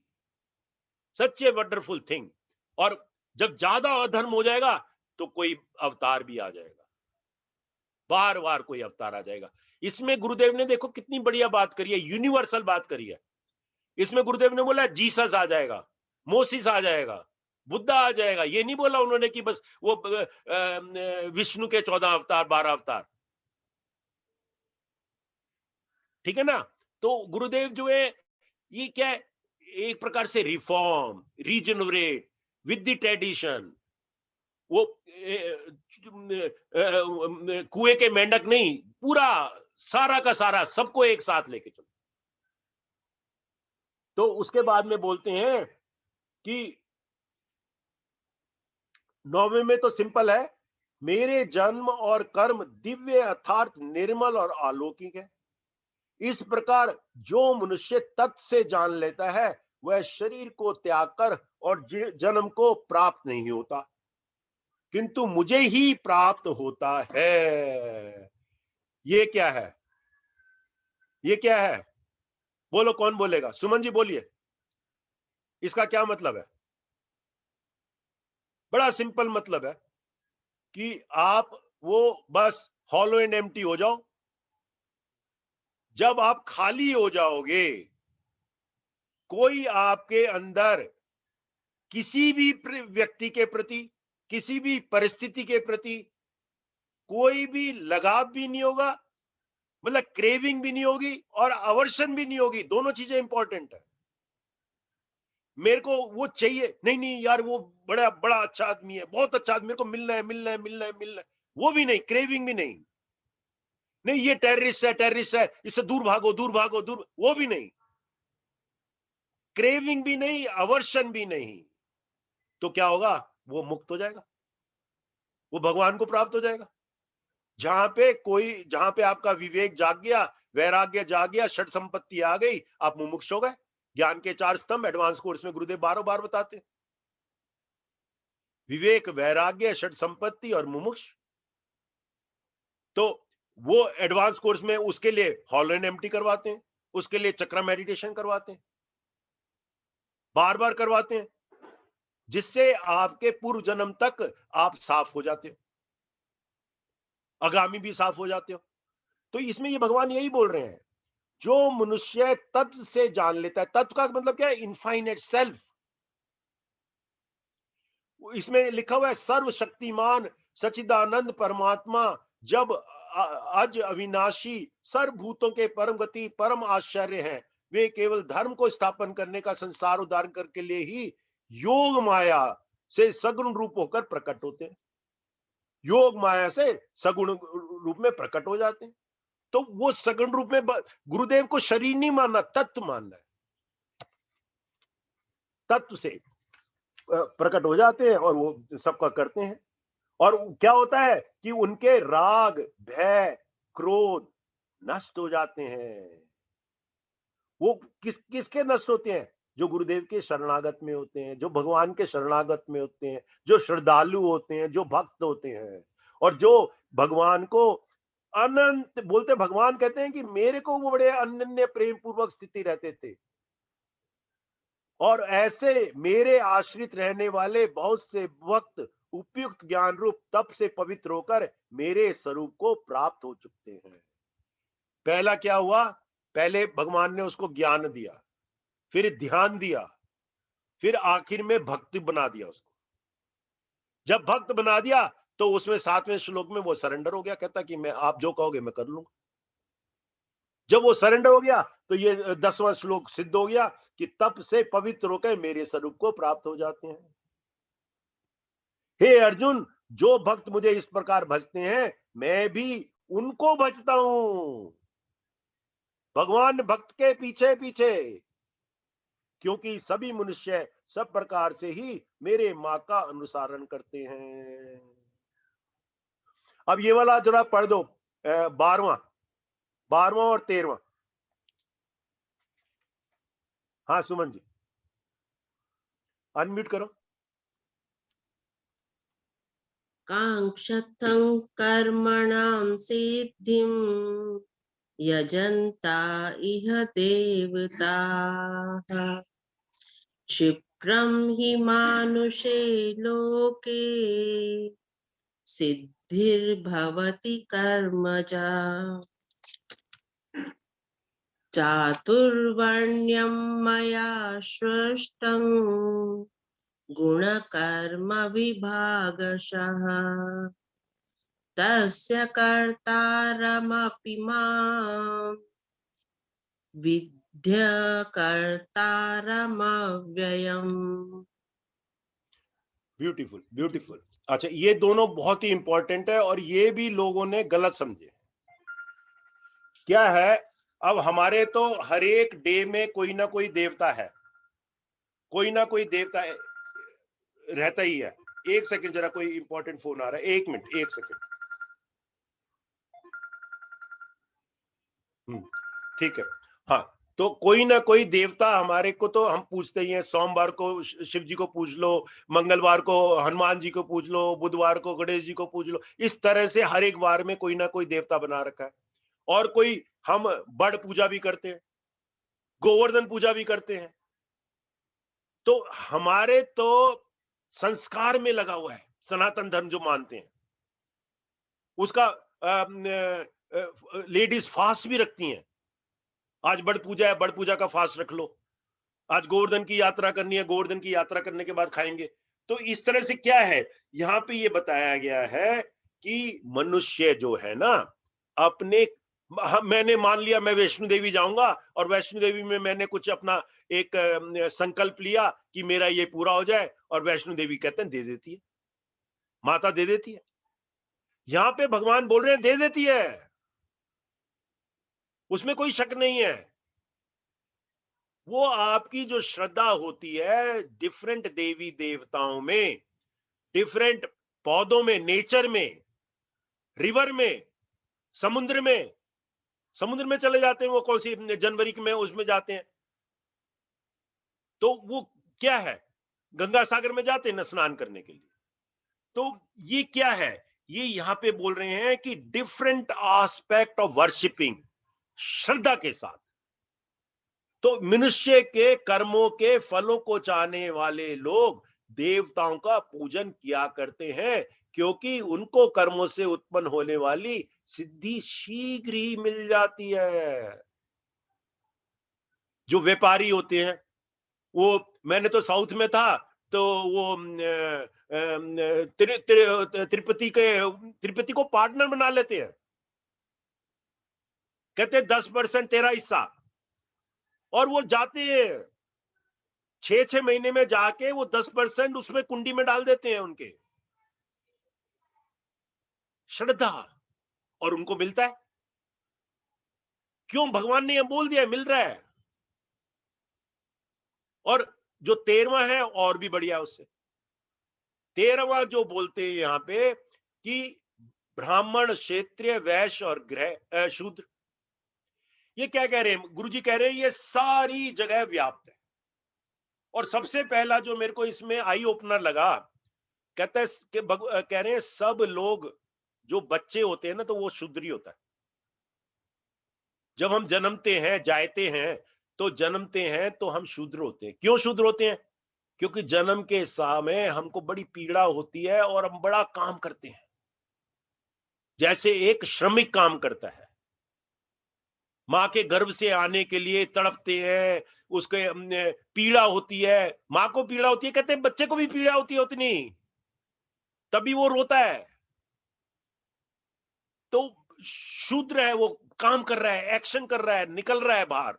सच ए वंडरफुल थिंग। और जब ज्यादा अधर्म हो जाएगा तो कोई अवतार भी आ जाएगा, बार बार कोई अवतार आ जाएगा। इसमें गुरुदेव ने देखो कितनी बढ़िया बात करी है, यूनिवर्सल बात करी है। इसमें गुरुदेव ने बोला जीसस आ जाएगा, मोसिस आ जाएगा, बुद्धा आ जाएगा। ये नहीं बोला उन्होंने कि बस वो विष्णु के 14 अवतार, 12 अवतार। ठीक है ना। तो गुरुदेव जो है ये क्या है, एक प्रकार से reform, regenerate with the tradition. वो कुएं के मेंढक नहीं, पूरा सारा का सारा सबको एक साथ लेके चलो। तो उसके बाद में बोलते हैं कि 9वें में तो सिंपल है, मेरे जन्म और कर्म दिव्य अर्थात निर्मल और अलौकिक है। इस प्रकार जो मनुष्य तत् से जान लेता है वह शरीर को त्याग कर और जन्म को प्राप्त नहीं होता, किंतु मुझे ही प्राप्त होता है। ये क्या है, ये क्या है? बोलो, कौन बोलेगा? सुमन जी बोलिए, इसका क्या मतलब है? बड़ा सिंपल मतलब है कि आप वो बस हॉलो एंड एम्प्टी हो जाओ। जब आप खाली हो जाओगे, कोई आपके अंदर किसी भी व्यक्ति के प्रति, किसी भी परिस्थिति के प्रति कोई भी लगाव भी नहीं होगा, मतलब क्रेविंग भी नहीं होगी और अवर्शन भी नहीं होगी। दोनों चीजें इंपॉर्टेंट है। मेरे को वो चाहिए, नहीं यार वो बड़ा बड़ा अच्छा आदमी है, बहुत अच्छा आदमी, मेरे को मिलना है मिलना है मिलना है मिलना है, वो भी नहीं, क्रेविंग भी नहीं। नहीं ये टेररिस्ट है, इससे दूर भागो दूर भागो दूर, वो भी नहीं, क्रेविंग भी नहीं, अवर्शन भी नहीं। तो क्या होगा? वो मुक्त हो जाएगा, वो भगवान को प्राप्त हो जाएगा। जहां पे आपका विवेक जाग गया, वैराग्य जाग गया, षट संपत्ति आ गई, आप मुमुक्ष हो गए। ज्ञान के 4 स्तंभ एडवांस कोर्स में गुरुदेव बार बताते हैं, विवेक, वैराग्य, षट संपत्ति और मुमुक्ष। तो वो एडवांस कोर्स में उसके लिए हॉलो एंड एम्प्टी करवाते हैं, उसके लिए चक्र मेडिटेशन करवाते हैं, बार करवाते हैं। जिससे आपके पूर्व जन्म तक आप साफ हो जाते हो, आगामी भी साफ हो जाते हो। तो इसमें ये भगवान यही बोल रहे हैं, जो मनुष्य तत्व से जान लेता है, तत्व का मतलब क्या है, इनफाइनाइट सेल्फ। इसमें लिखा हुआ है सर्वशक्तिमान सच्चिदानंद परमात्मा जब अज अविनाशी सर्वभूतों के परम गति परम आश्चर्य है, वे केवल धर्म को स्थापन करने का संसार उद्धार करके लिए ही योग माया से सगुण रूप होकर प्रकट होते हैं, योग माया से सगुण रूप में प्रकट हो जाते हैं। तो वो सगुण रूप में गुरुदेव को शरीर नहीं मानना, तत्व मानना है, तत्व से प्रकट हो जाते हैं और वो सबका करते हैं। और क्या होता है कि उनके राग भय क्रोध नष्ट हो जाते हैं। वो किसके नष्ट होते हैं, जो गुरुदेव के शरणागत में होते हैं, जो भगवान के शरणागत में होते हैं, जो श्रद्धालु होते हैं, जो भक्त होते हैं, और जो भगवान को अनंत बोलते, भगवान कहते हैं कि मेरे को वो बड़े अनन्य प्रेम पूर्वक स्थिति रहते थे, और ऐसे मेरे आश्रित रहने वाले बहुत से भक्त उपयुक्त ज्ञान रूप तप से पवित्र होकर मेरे स्वरूप को प्राप्त हो चुके हैं। पहला क्या हुआ, पहले भगवान ने उसको ज्ञान दिया, फिर ध्यान दिया, फिर आखिर में भक्ति बना दिया उसको। जब भक्त बना दिया तो उसमें 7वें श्लोक में वो सरेंडर हो गया, कहता कि मैं आप जो कहोगे मैं कर लूंगा। जब वो सरेंडर हो गया तो ये 10वां श्लोक सिद्ध हो गया कि तप से पवित्र होकर मेरे स्वरूप को प्राप्त हो जाते हैं। हे अर्जुन, जो भक्त मुझे इस प्रकार भजते हैं मैं भी उनको भजता हूं। भगवान भक्त के पीछे पीछे, क्योंकि सभी मनुष्य सब प्रकार से ही मेरे मां का अनुसरण करते हैं। अब ये वाला जरा पढ़ दो, 12वां और 13वां। हाँ सुमन जी, अनम्यूट करो। कांक्षतं कर्मणां सिद्धिं यजन्ता इह देवताः क्षिप्रं हि मानुषे लोके सिद्धिर्भवति कर्मजा चातुर्वर्ण्यं मया सृष्टं गुणकर्म विभागशः तस्य कर्तारमपि मां विद्य कर्तारमव्ययम्। Beautiful beautiful. अच्छा, ये दोनों बहुत ही इंपॉर्टेंट है और ये भी लोगों ने गलत समझे। क्या है, अब हमारे तो हर एक डे में कोई ना कोई देवता है, कोई ना कोई देवता रहता ही है। एक सेकंड, जरा कोई इंपॉर्टेंट फोन आ रहा है, 1 मिनट 1 सेकंड। ठीक है। हाँ, तो कोई ना कोई देवता हमारे को तो हम पूछते ही हैं। सोमवार को शिव जी को पूछ लो, मंगलवार को हनुमान जी को पूछ लो, बुधवार को गणेश जी को पूछ लो। इस तरह से हर एक वार में कोई ना कोई देवता बना रखा है। और कोई हम बड़ पूजा भी करते हैं, गोवर्धन पूजा भी करते हैं। तो हमारे तो संस्कार में लगा हुआ है, सनातन धर्म जो मानते हैं उसका। लेडीज फास्ट भी रखती हैं। आज बड़ पूजा है, बड़ पूजा का फास्ट रख लो। आज गोवर्धन की यात्रा करनी है, गोवर्धन की यात्रा करने के बाद खाएंगे। तो इस तरह से क्या है, यहाँ पे ये बताया गया है कि मनुष्य जो है ना, अपने मैंने मान लिया मैं वैष्णो देवी जाऊंगा और वैष्णो देवी में मैंने कुछ अपना एक संकल्प लिया कि मेरा ये पूरा हो जाए, और वैष्णो देवी कहते हैं दे देती है, माता दे देती है। यहां पे भगवान बोल रहे हैं दे देती है, उसमें कोई शक नहीं है। वो आपकी जो श्रद्धा होती है डिफरेंट देवी देवताओं में, डिफरेंट पौधों में, नेचर में, रिवर में, समुद्र में, समुद्र में चले जाते हैं। वो कौन सी जनवरी में उसमें जाते हैं, तो वो क्या है, गंगा सागर में जाते हैं ना स्नान करने के लिए। तो ये क्या है, ये यहां पे बोल रहे हैं कि डिफरेंट एस्पेक्ट ऑफ वर्शिपिंग, श्रद्धा के साथ। तो मनुष्य के कर्मों के फलों को चाहने वाले लोग देवताओं का पूजन किया करते हैं, क्योंकि उनको कर्मों से उत्पन्न होने वाली सिद्धि शीघ्र ही मिल जाती है। जो व्यापारी होते हैं, वो, मैंने तो साउथ में था, तो वो तिरुपति को पार्टनर बना लेते हैं, कहते हैं 10% तेरा हिस्सा, और वो जाते हैं 6 महीने में जाके वो 10% उसमें कुंडी में डाल देते हैं उनके, श्रद्धा, और उनको मिलता है। क्यों? भगवान ने ये बोल दिया, मिल रहा है। और जो 13वां है और भी बढ़िया उससे, 13वां जो बोलते हैं यहां पे कि ब्राह्मण, क्षत्रिय, वैश्य और ग्रह शूद्र, ये क्या कह रहे हैं? गुरुजी कह रहे हैं ये सारी जगह व्याप्त है। और सबसे पहला जो मेरे को इसमें आई ओपनर लगा, कहते हैं कह रहे हैं सब लोग जो बच्चे होते हैं ना, तो वो शूद्र ही होता है। जब हम जन्मते हैं, जायते हैं, तो जन्मते हैं तो हम शूद्र होते हैं। क्यों शूद्र होते हैं? क्योंकि जन्म के समय हमको बड़ी पीड़ा होती है और हम बड़ा काम करते हैं, जैसे एक श्रमिक काम करता है। माँ के गर्भ से आने के लिए तड़पते हैं, उसके पीड़ा होती है, माँ को पीड़ा होती है, कहते हैं बच्चे को भी पीड़ा होती है उतनी, तभी वो रोता है। तो शूद्र है, वो काम कर रहा है, एक्शन कर रहा है, निकल रहा है बाहर,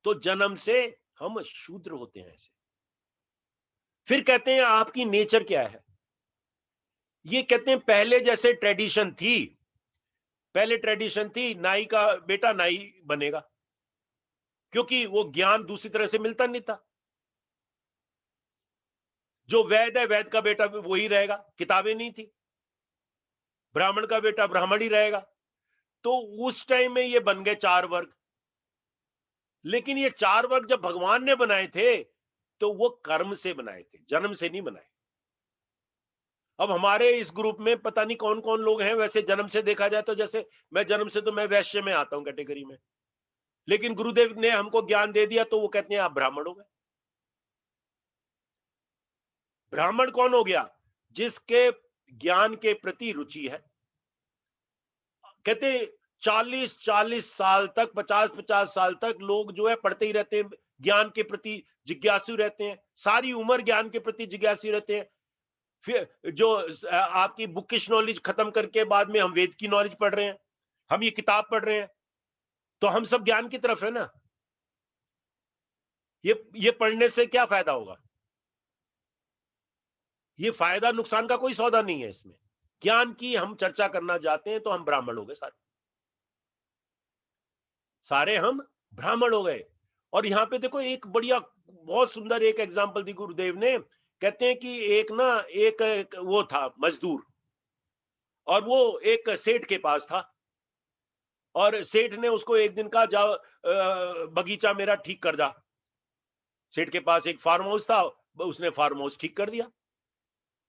तो जन्म से हम शूद्र होते हैं ऐसे। फिर कहते हैं आपकी नेचर क्या है? ये कहते हैं पहले जैसे ट्रेडिशन थी, पहले ट्रेडिशन थी नाई का बेटा नाई बनेगा, क्योंकि वो ज्ञान दूसरी तरह से मिलता नहीं था। जो वैद है, वैद का बेटा वही रहेगा, किताबें नहीं थी। ब्राह्मण का बेटा ब्राह्मण ही रहेगा। तो उस टाइम में ये बन गए 4 वर्ग। लेकिन ये 4 वर्ग जब भगवान ने बनाए थे, तो वो कर्म से बनाए थे, जन्म से नहीं बनाए। अब हमारे इस ग्रुप में पता नहीं कौन कौन लोग हैं, वैसे जन्म से देखा जाए तो, जैसे मैं जन्म से तो मैं वैश्य में आता हूं कैटेगरी में, लेकिन गुरुदेव ने हमको ज्ञान दे दिया तो वो कहते हैं आप ब्राह्मण हो गए। ब्राह्मण कौन हो गया? जिसके ज्ञान के प्रति रुचि है। कहते 40-40 साल तक, 50-50 साल तक लोग जो है पढ़ते ही रहते हैं, ज्ञान के प्रति जिज्ञासु रहते हैं, सारी उम्र ज्ञान के प्रति जिज्ञासु रहते हैं। फिर जो आपकी बुकिश नॉलेज खत्म करके बाद में हम वेद की नॉलेज पढ़ रहे हैं, हम ये किताब पढ़ रहे हैं, तो हम सब ज्ञान की तरफ है ना। ये पढ़ने से क्या फायदा होगा? ये फायदा नुकसान का कोई सौदा नहीं है इसमें। ज्ञान की हम चर्चा करना चाहते हैं तो हम ब्राह्मण हो गए सारे, सारे हम ब्राह्मण हो गए। और यहां पे देखो एक बढ़िया, बहुत सुंदर एक एग्जांपल दी गुरुदेव ने। कहते हैं कि एक वो था मजदूर, और वो एक सेठ के पास था, और सेठ ने उसको एक दिन कहा जाओ बगीचा मेरा ठीक कर जा। सेठ के पास एक फार्म हाउस था, उसने फार्म हाउस ठीक कर दिया।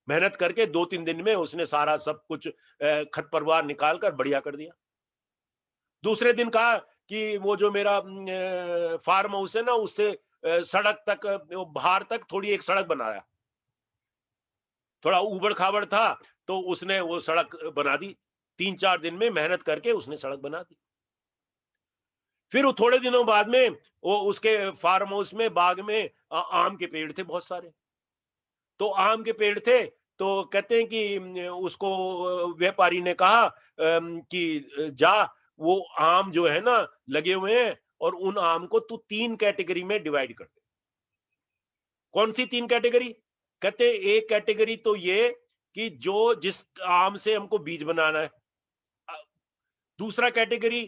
मेहनत करके 2-3 दिन में उसने सारा सब कुछ खत परवार निकाल कर बढ़िया कर दिया। दूसरे दिन कहा कि वो जो मेरा फार्म हाउस है ना, उससे सड़क तक, बाहर तक थोड़ी एक सड़क बनाया। थोड़ा उबड़ खाबड़ था, तो उसने वो सड़क बना दी। 3-4 दिन में मेहनत करके उसने सड़क बना दी। फिर वो थोड़े दिनों बाद में वो उसके फार्म हाउस में बाग में आम के पेड़ थे बहुत सारे। तो आम के पेड़ थे, तो कहते हैं कि उसको व्यापारी ने कहा कि जा, वो आम जो है ना लगे हुए हैं, और उन आम को तू 3 कैटेगरी में डिवाइड कर दे। कौन सी 3 कैटेगरी? कहते एक कैटेगरी तो ये कि जो जिस आम से हमको बीज बनाना है। दूसरा कैटेगरी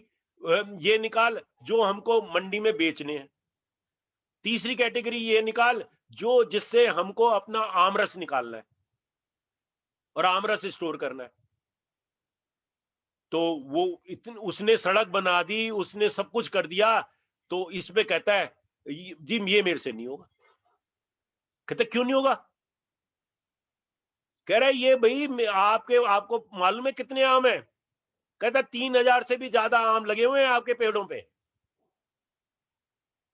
ये निकाल जो हमको मंडी में बेचने हैं। तीसरी कैटेगरी ये निकाल जो जिससे हमको अपना आम रस निकालना है और आम रस स्टोर करना है। तो वो उसने सड़क बना दी, उसने सब कुछ कर दिया, तो इसमें कहता है जी ये मेरे से नहीं होगा। कहते क्यों नहीं होगा? कह रहा है ये भाई आपको मालूम है कितने आम है? कहता 3000 से भी ज्यादा आम लगे हुए हैं आपके पेड़ों पे,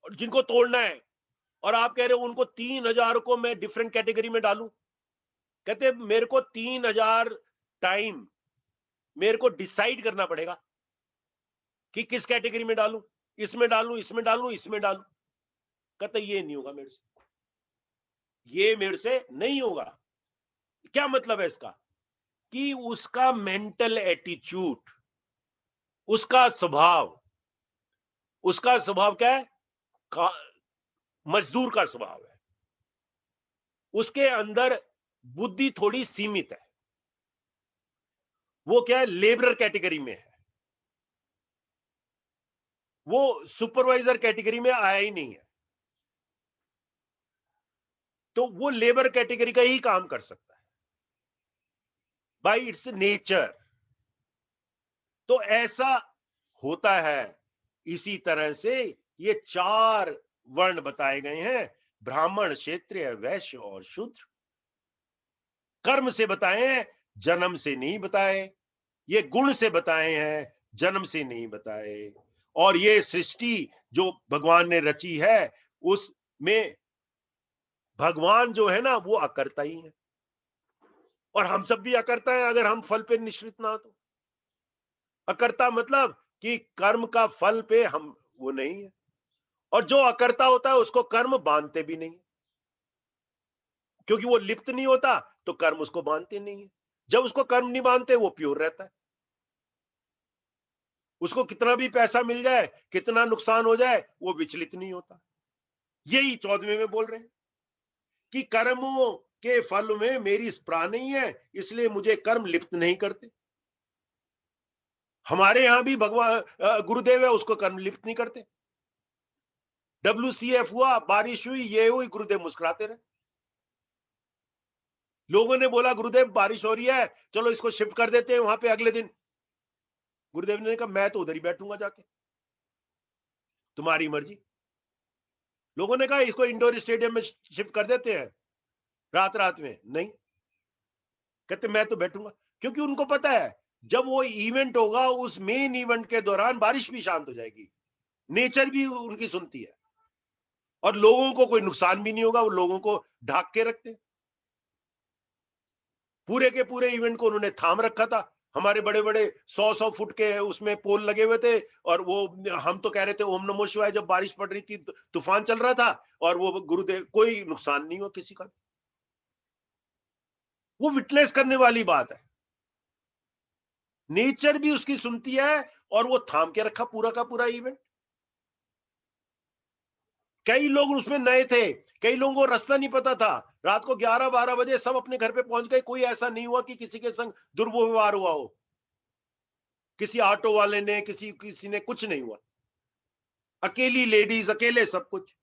और जिनको तोड़ना है। और आप कह रहे हो उनको 3000 को मैं डिफरेंट कैटेगरी में डालूं। कहते मेरे को 3000 टाइम मेरे को डिसाइड करना पड़ेगा कि किस कैटेगरी में डालूं, इसमें डालूं, इसमें डालूं, इसमें डालूं। कहते ये नहीं होगा मेरे से, ये मेरे से नहीं होगा। क्या मतलब है इसका? कि उसका मेंटल एटीट्यूड, उसका स्वभाव क्या है? मजदूर का स्वभाव है। उसके अंदर बुद्धि थोड़ी सीमित है। वो क्या है? लेबरर कैटेगरी में है। वो सुपरवाइजर कैटेगरी में आया ही नहीं है, तो वो लेबर कैटेगरी का ही काम कर सकता है बाय इट्स नेचर। तो ऐसा होता है। इसी तरह से ये 4 वर्ण बताए गए हैं, ब्राह्मण, क्षत्रिय, वैश्य और शूद्र। कर्म से बताए हैं, जन्म से नहीं बताए। ये गुण से बताए हैं, जन्म से नहीं बताए। और ये सृष्टि जो भगवान ने रची है, उसमें भगवान जो है ना, वो अकर्ता ही है। और हम सब भी अकर्ता है अगर हम फल पे निश्चित ना हो तो। अकर्ता मतलब कि कर्म का फल पे हम वो नहीं है। और जो अकर्ता होता है उसको कर्म बांधते भी नहीं, क्योंकि वो लिप्त नहीं होता, तो कर्म उसको बांधते नहीं है। जब उसको कर्म नहीं बांधते, वो प्योर रहता है। उसको कितना भी पैसा मिल जाए, कितना नुकसान हो जाए, वो विचलित नहीं होता। यही 14वें में बोल रहे हैं कि कर्मों के फल में मेरी स्पृहा नहीं है, इसलिए मुझे कर्म लिप्त नहीं करते। हमारे यहां भी भगवान गुरुदेव है, उसको कर्म लिप्त नहीं करते। WCF हुआ, बारिश हुई, ये हुई, गुरुदेव मुस्कुराते रहे। लोगों ने बोला गुरुदेव बारिश हो रही है, चलो इसको शिफ्ट कर देते हैं वहां पे अगले दिन। गुरुदेव ने कहा मैं तो उधर ही बैठूंगा जाके, तुम्हारी मर्जी। लोगों ने कहा इसको इंडोर स्टेडियम में शिफ्ट कर देते हैं रात रात में। नहीं, कहते मैं तो बैठूंगा। क्योंकि उनको पता है जब वो इवेंट होगा, उस मेन इवेंट के दौरान बारिश भी शांत हो जाएगी, नेचर भी उनकी सुनती है, और लोगों को कोई नुकसान भी नहीं होगा। वो लोगों को ढाक के रखते। पूरे के पूरे इवेंट को उन्होंने थाम रखा था। हमारे बड़े बड़े 100 फुट के उसमें पोल लगे हुए थे, और वो हम तो कह रहे थे ओम नमो शिवाय जब बारिश पड़ रही थी, तूफान चल रहा था, और वो गुरुदेव, कोई नुकसान नहीं हुआ किसी का। वो विटनेस करने वाली बात है। नेचर भी उसकी सुनती है, और वो थाम के रखा पूरा का पूरा इवेंट। कई लोग उसमें नए थे, कई लोगों को रास्ता नहीं पता था। रात को 11-12 बजे सब अपने घर पे पहुंच गए। कोई ऐसा नहीं हुआ कि किसी के संग दुर्व्यवहार हुआ हो, किसी ऑटो वाले ने, किसी ने, कुछ नहीं हुआ। अकेली लेडीज, अकेले सब कुछ।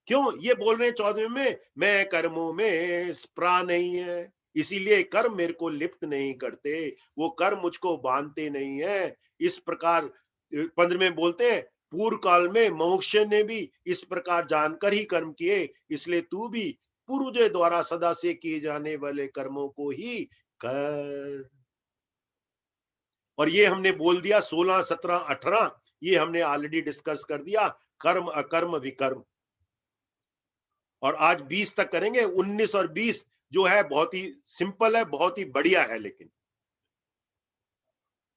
क्यों? ये बोल रहे हैं 14वें में, मैं कर्मों में स्पृहा नहीं है, इसीलिए कर्म मेरे को लिप्त नहीं करते, वो कर्म मुझको बांधते नहीं है। इस प्रकार 15वें बोलते हैं, पूर्व काल में मनुष्य ने भी इस प्रकार जानकर ही कर्म किए, इसलिए तू भी पूर्वजों द्वारा सदा से किए जाने वाले कर्मों को ही कर। और ये हमने बोल दिया 16, 17, 18, ये हमने ऑलरेडी डिस्कस कर दिया, कर्म, अकर्म, विकर्म। और आज 20 तक करेंगे। 19 और 20 जो है बहुत ही सिंपल है, बहुत ही बढ़िया है। लेकिन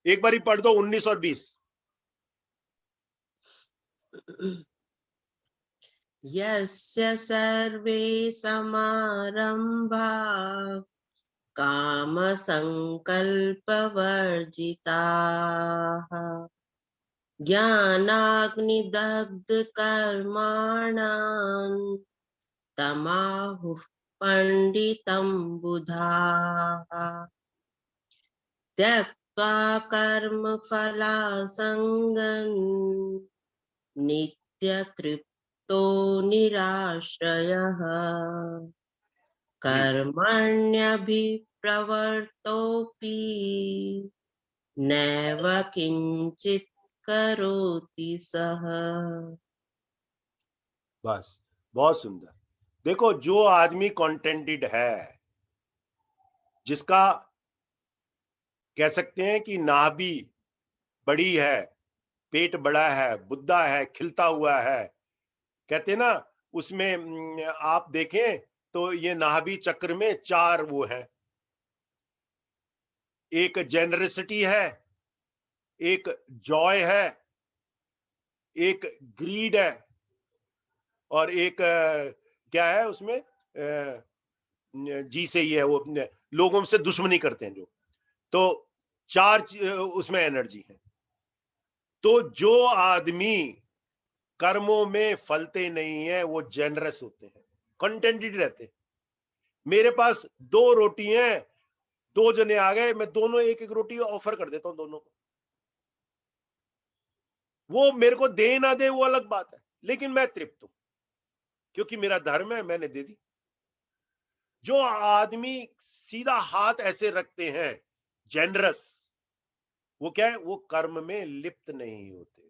एक बार ही पढ़ दो 19 और 20। यस्य सर्वे समारंभा काम संकल्प वर्जिताः ज्ञानाग्निदग्ध कर्माणाम् तमाहुः पंडितं बुधाः त्यक्त्वा कर्म फलासंगं नित्यतृप्तो निराश्रयः कर्मण्यभिप्रवृत्तोऽपि नैव किंचित् करोति सः। बस, बहुत सुंदर। देखो, जो आदमी कॉन्टेंटेड है, जिसका कह सकते हैं कि नाभि बड़ी है, पेट बड़ा है, बुद्धा है, खिलता हुआ है, कहते हैं ना, उसमें आप देखें तो ये नाभि चक्र में 4 वो है, एक जेनरसिटी है, एक जॉय है, एक ग्रीड है, और एक क्या है उसमें, जी से ही है वो, लोगों से दुश्मनी करते हैं जो। तो 4 उसमें एनर्जी है। तो जो आदमी कर्मों में फलते नहीं है वो जेनरस होते हैं, कंटेंटेड रहते हैं। मेरे पास 2 रोटी हैं, 2 जने आ गए, मैं दोनों एक एक रोटी ऑफर कर देता हूं दोनों को। वो मेरे को दे ना दे वो अलग बात है, लेकिन मैं तृप्त हूं क्योंकि मेरा धर्म है, मैंने दे दी। जो आदमी सीधा हाथ ऐसे रखते हैं, जेनरस, वो क्या है, वो कर्म में लिप्त नहीं होते,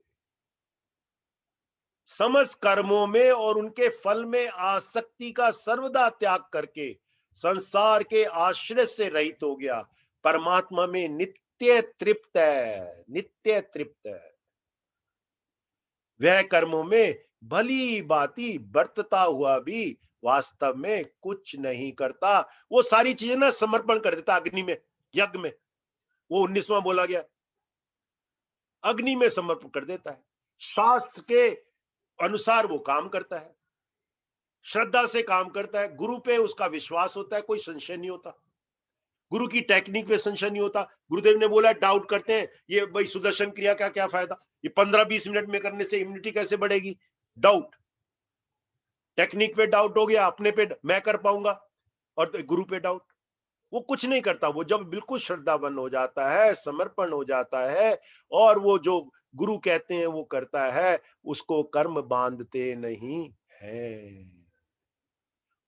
समस्त कर्मों में और उनके फल में आसक्ति का सर्वदा त्याग करके संसार के आश्रय से रहित हो गया, परमात्मा में नित्य तृप्त है, नित्य तृप्त है। वह कर्मों में भली बाती बरतता हुआ भी वास्तव में कुछ नहीं करता। वो सारी चीजें ना समर्पण कर देता अग्नि में, यज्ञ में, वो 19वां बोला गया, अग्नि में समर्पण कर देता है। शास्त्र के अनुसार वो काम करता है, श्रद्धा से काम करता है, गुरु पे उसका विश्वास होता है, कोई संशय नहीं होता, गुरु की टेक्निक पे संशय नहीं होता। गुरुदेव ने बोला डाउट करते हैं, ये भाई सुदर्शन क्रिया का क्या फायदा, ये 15-20 मिनट में करने से इम्यूनिटी कैसे बढ़ेगी, डाउट, टेक्निक पे डाउट हो गया, अपने पे मैं कर पाऊंगा, और गुरु पे डाउट। वो कुछ नहीं करता, वो जब बिल्कुल श्रद्धावान हो जाता है, समर्पण हो जाता है, और वो जो गुरु कहते हैं वो करता है, उसको कर्म बांधते नहीं है।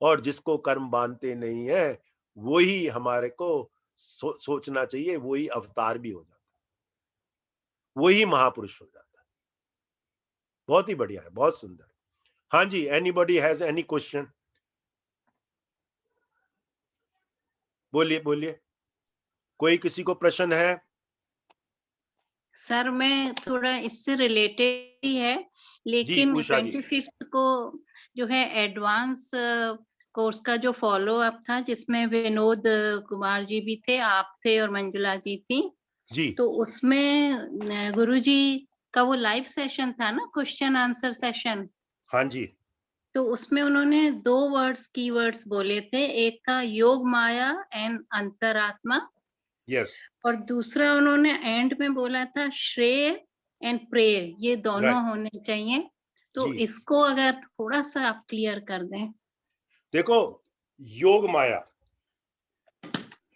और जिसको कर्म बांधते नहीं है वही हमारे को सोचना चाहिए, वही अवतार भी हो जाता है, वही महापुरुष हो जाता है। बहुत ही बढ़िया है, बहुत सुंदर। हाँ जी, एनीबॉडी हैज एनी क्वेश्चन? बोलिए बोलिए, कोई किसी को प्रश्न है? सर मैं थोड़ा इससे रिलेटेड ही है, जी लेकिन उषा जी। 25th को जो है एडवांस कोर्स का जो फॉलो अप था, जिसमें विनोद कुमार जी भी थे, आप थे और मंजुला जी थी, जी तो उसमें गुरुजी का वो लाइव सेशन था ना, क्वेश्चन आंसर सेशन, हाँ जी तो उसमें उन्होंने 2 कीवर्ड्स बोले थे, एक था योग माया एंड अंतरात्मा, यस और दूसरा उन्होंने एंड में बोला था श्रेय एंड प्रेय, ये दोनों राइट होने चाहिए। तो जी। इसको अगर थोड़ा सा आप क्लियर कर दें। देखो, योग माया,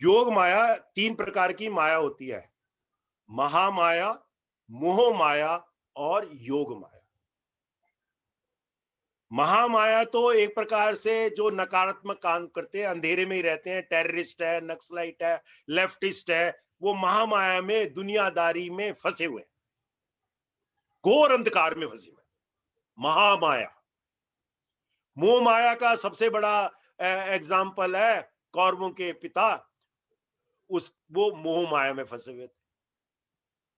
योग माया 3 प्रकार की माया होती है, महामाया, मोह माया और योग माया। महामाया तो एक प्रकार से जो नकारात्मक काम करते हैं, अंधेरे में ही रहते हैं, टेररिस्ट है, नक्सलाइट है, लेफ्टिस्ट है, वो महामाया में दुनियादारी में फंसे हुए, घोर अंधकार में फंसे हुए, महामाया। मोह माया का सबसे बड़ा एग्जाम्पल है कौरवों के पिता, वो मोह माया में फंसे हुए थे।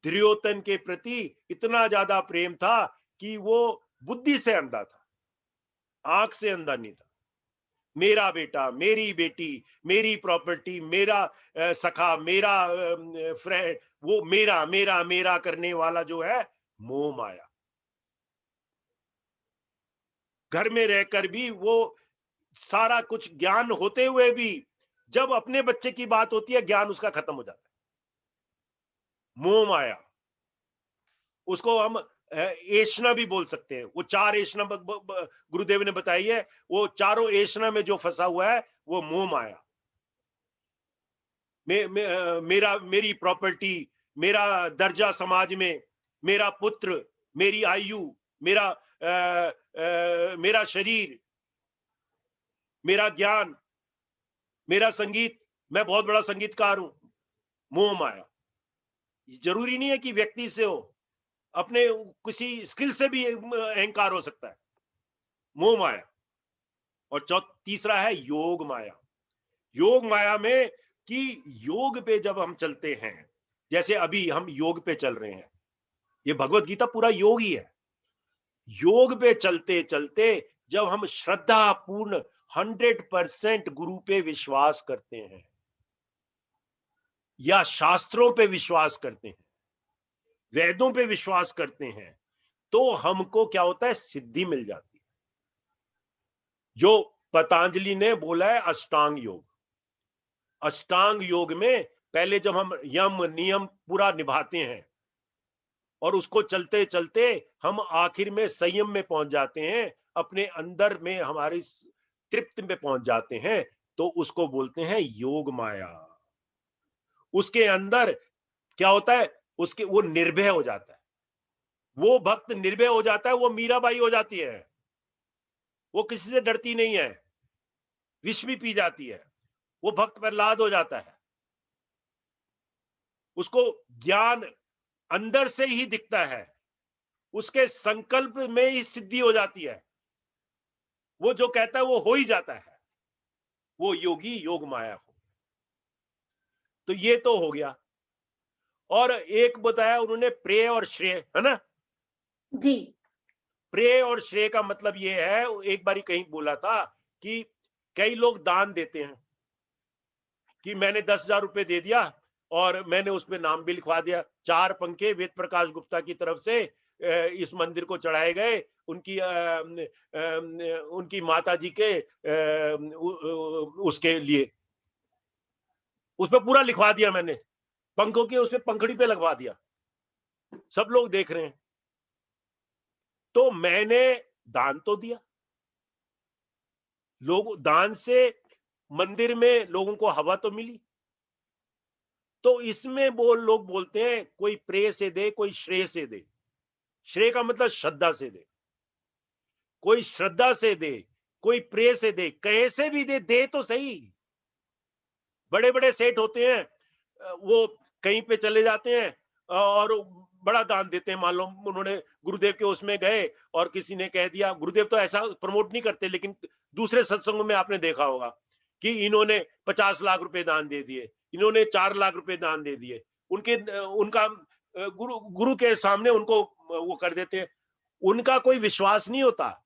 दुर्योधन के प्रति इतना ज्यादा प्रेम था कि वो बुद्धि से अंधा था, आंख से अंधा नहीं था। मेरा बेटा, मेरी बेटी, मेरी प्रॉपर्टी, मेरा सखा, मेरा फ्रेंड, वो मेरा मेरा मेरा करने वाला जो है मोह माया। घर में रहकर भी वो सारा कुछ ज्ञान होते हुए भी जब अपने बच्चे की बात होती है ज्ञान उसका खत्म हो जाता है, मोह माया। उसको हम एषणा भी बोल सकते हैं। वो 4 एषणा गुरुदेव ने बताई है, वो चारों एषणा में जो फंसा हुआ है वो मोह माया। मेरा, मेरी प्रॉपर्टी, मेरा दर्जा समाज में, मेरा पुत्र, मेरी आयु, मेरा मेरा शरीर, मेरा ज्ञान, मेरा संगीत, मैं बहुत बड़ा संगीतकार हूं, मोह माया। जरूरी नहीं है कि व्यक्ति से हो, अपने किसी स्किल से भी अहंकार हो सकता है, मोह माया। और तीसरा है योग माया। योग माया में कि योग पे जब हम चलते हैं, जैसे अभी हम योग पे चल रहे हैं, ये भगवत गीता पूरा योग ही है। योग पे चलते चलते जब हम श्रद्धा पूर्ण 100% गुरु पे विश्वास करते हैं या शास्त्रों पे विश्वास करते हैं, वेदों पे विश्वास करते हैं, तो हमको क्या होता है, सिद्धि मिल जाती है। जो पतंजलि ने बोला है अष्टांग योग, अष्टांग योग में पहले जब हम यम नियम पूरा निभाते हैं और उसको चलते चलते हम आखिर में संयम में पहुंच जाते हैं, अपने अंदर में हमारी तृप्ति में पहुंच जाते हैं, तो उसको बोलते हैं योग माया। उसके अंदर क्या होता है, उसके वो निर्भय हो जाता है, वो भक्त निर्भय हो जाता है, वो मीराबाई हो जाती है, वो किसी से डरती नहीं है, विष भी पी जाती है, वो भक्त प्रहलाद हो जाता है। उसको ज्ञान अंदर से ही दिखता है, उसके संकल्प में ही सिद्धि हो जाती है, वो जो कहता है वो हो ही जाता है, वो योगी योग माया हो। तो ये तो हो गया। और एक बताया उन्होंने प्रेय और श्रेय, है ना जी। प्रेय और श्रेय का मतलब ये है, एक बारी कहीं बोला था कि कई लोग दान देते हैं कि मैंने 10,000 रुपए दे दिया और मैंने उसमें नाम भी लिखवा दिया, 4 पंखे वेद प्रकाश गुप्ता की तरफ से इस मंदिर को चढ़ाए गए, उनकी माता जी के उसके लिए, उसमें पूरा लिखवा दिया मैंने, पंखों के उसमें पंखड़ी पे लगवा दिया, सब लोग देख रहे हैं। तो मैंने दान तो दिया, लोग दान से मंदिर में लोगों को हवा तो मिली। तो इसमें लोग बोलते हैं कोई प्रेय से दे, कोई श्रेय से दे। श्रेय का मतलब श्रद्धा से दे, कोई श्रद्धा से दे, कोई प्रेय से दे, कैसे भी दे तो सही। बड़े बड़े सेठ होते हैं, वो कहीं पे चले जाते हैं और बड़ा दान देते हैं। मान लो उन्होंने गुरुदेव के उसमें गए और किसी ने कह दिया, गुरुदेव तो ऐसा प्रमोट नहीं करते, लेकिन दूसरे सत्संगों में आपने देखा होगा कि इन्होंने 50 लाख रुपए दान दे दिए, इन्होंने 4 लाख रुपए दान दे दिए, उनका गुरु के सामने उनको वो कर देते हैं। उनका कोई विश्वास नहीं होता,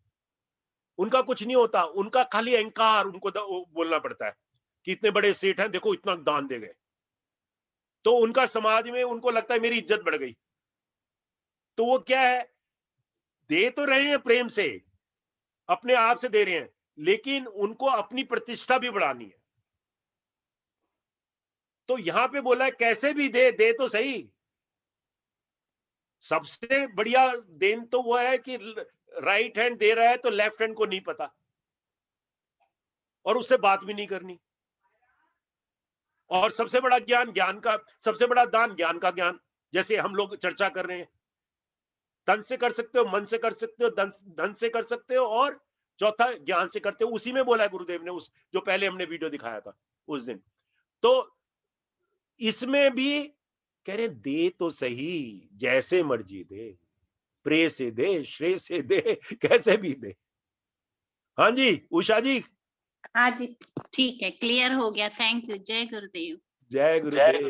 उनका कुछ नहीं होता, उनका खाली अहंकार उनको बोलना पड़ता है कि इतने बड़े सेठ हैं, देखो इतना दान दे गए, तो उनका समाज में उनको लगता है मेरी इज्जत बढ़ गई। तो वो क्या है, दे तो रहे हैं प्रेम से, अपने आप से दे रहे हैं, लेकिन उनको अपनी प्रतिष्ठा भी बढ़ानी है। तो यहां पे बोला है कैसे भी दे तो सही। सबसे बढ़िया देन तो वो है कि राइट हैंड दे रहा है तो लेफ्ट हैंड को नहीं पता और उससे बात भी नहीं करनी। और सबसे बड़ा ज्ञान का सबसे बड़ा दान ज्ञान का ज्ञान, जैसे हम लोग चर्चा कर रहे हैं, तन से कर सकते हो, मन से कर सकते हो, धन से कर सकते हो, और चौथा ज्ञान से करते हो। उसी में बोला है गुरुदेव ने, उस जो पहले हमने वीडियो दिखाया था उस दिन। तो इसमें भी कह रहे दे तो सही, जैसे मर्जी दे, प्रेय से दे, श्रेय से दे, कैसे भी दे। हाँ जी उषा जी। हाँ जी, ठीक है, क्लियर हो गया। Thank you. जय गुरुदेव। जय गुरुदेव,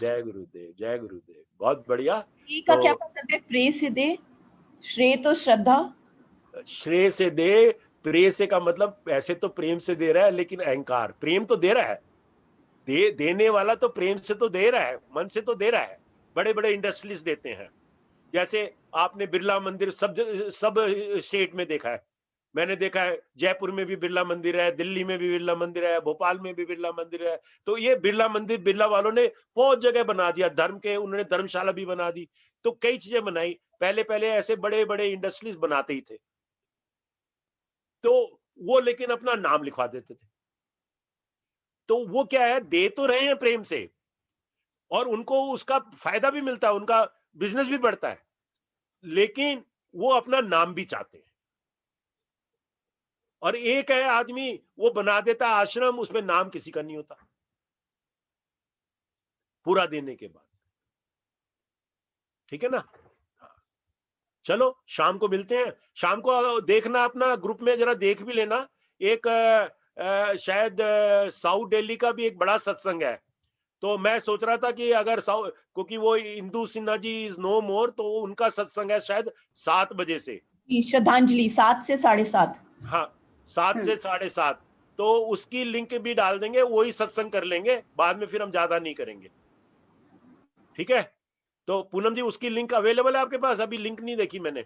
जय गुरुदेव, जय गुरुदेव। बहुत बढ़िया। का क्या मतलब है प्रेय से दे? श्रेय तो श्रद्धा, श्रेय से दे, प्रेय से का मतलब ऐसे तो प्रेम से दे रहा है, लेकिन अहंकार, प्रेम तो दे रहा है, देने वाला तो प्रेम से तो दे रहा है, मन से तो दे रहा है। बड़े बड़े इंडस्ट्रीज देते हैं, जैसे आपने बिरला मंदिर सब स्टेट में देखा है, मैंने देखा है जयपुर में भी बिरला मंदिर है, दिल्ली में भी बिरला मंदिर है, भोपाल में भी बिरला मंदिर है। तो ये बिरला मंदिर बिरला वालों ने बहुत जगह बना दिया, धर्म के उन्होंने धर्मशाला भी बना दी, तो कई चीजें बनाई। पहले पहले ऐसे बड़े बड़े इंडस्ट्रीज बनाते ही थे, तो वो लेकिन अपना नाम लिखवा देते थे। तो वो क्या है, दे तो रहे हैं प्रेम से और उनको उसका फायदा भी मिलता है, उनका बिजनेस भी बढ़ता है, लेकिन वो अपना नाम भी चाहते हैं। और एक है आदमी वो बना देता आश्रम, उसमें नाम किसी का नहीं होता पूरा देने के बाद। ठीक है ना। चलो शाम को मिलते हैं, शाम को देखना अपना ग्रुप में जरा देख भी लेना, एक शायद साउथ दिल्ली का भी एक बड़ा सत्संग है। तो मैं सोच रहा था कि अगर क्योंकि वो इंदु सिन्हा जी इज नो मोर, तो उनका सत्संग है शायद 7 बजे से, श्रद्धांजलि 7 से 7:30। हाँ 7 से 7:30, तो उसकी लिंक भी डाल देंगे, वही सत्संग कर लेंगे बाद में, फिर हम ज्यादा नहीं करेंगे, ठीक है? तो पूनम जी उसकी लिंक अवेलेबल है आपके पास? अभी लिंक नहीं देखी मैंने।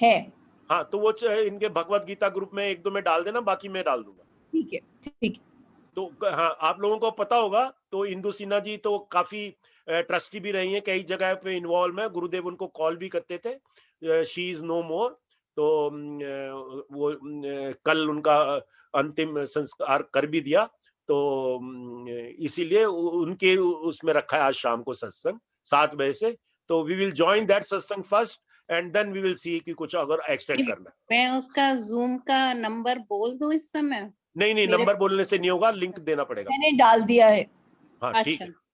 है। हाँ तो वो इनके भगवत गीता ग्रुप में 1-2 में डाल देना, बाकी मैं डाल दूंगा। ठीक है। तो हाँ आप लोगों को पता होगा, तो इंदु सिन्हा जी तो काफी ट्रस्टी भी रही हैं, कई जगह पे इन्वॉल्व है, गुरुदेव उनको कॉल भी करते थे। शी इज नो मोर, तो वो कल उनका अंतिम संस्कार कर भी दिया, तो इसीलिए उनके उसमें रखा है आज शाम को सत्संग 7 बजे से। तो we will join that satsang first and then we will see कि कुछ अगर एक्सटेंड करना है। मैं उसका जूम का नंबर बोल दूं इस समय? नहीं मेरे- नंबर बोलने से नहीं होगा, लिंक देना पड़ेगा। मैंने डाल दिया है। हाँ ठीक अच्छा है।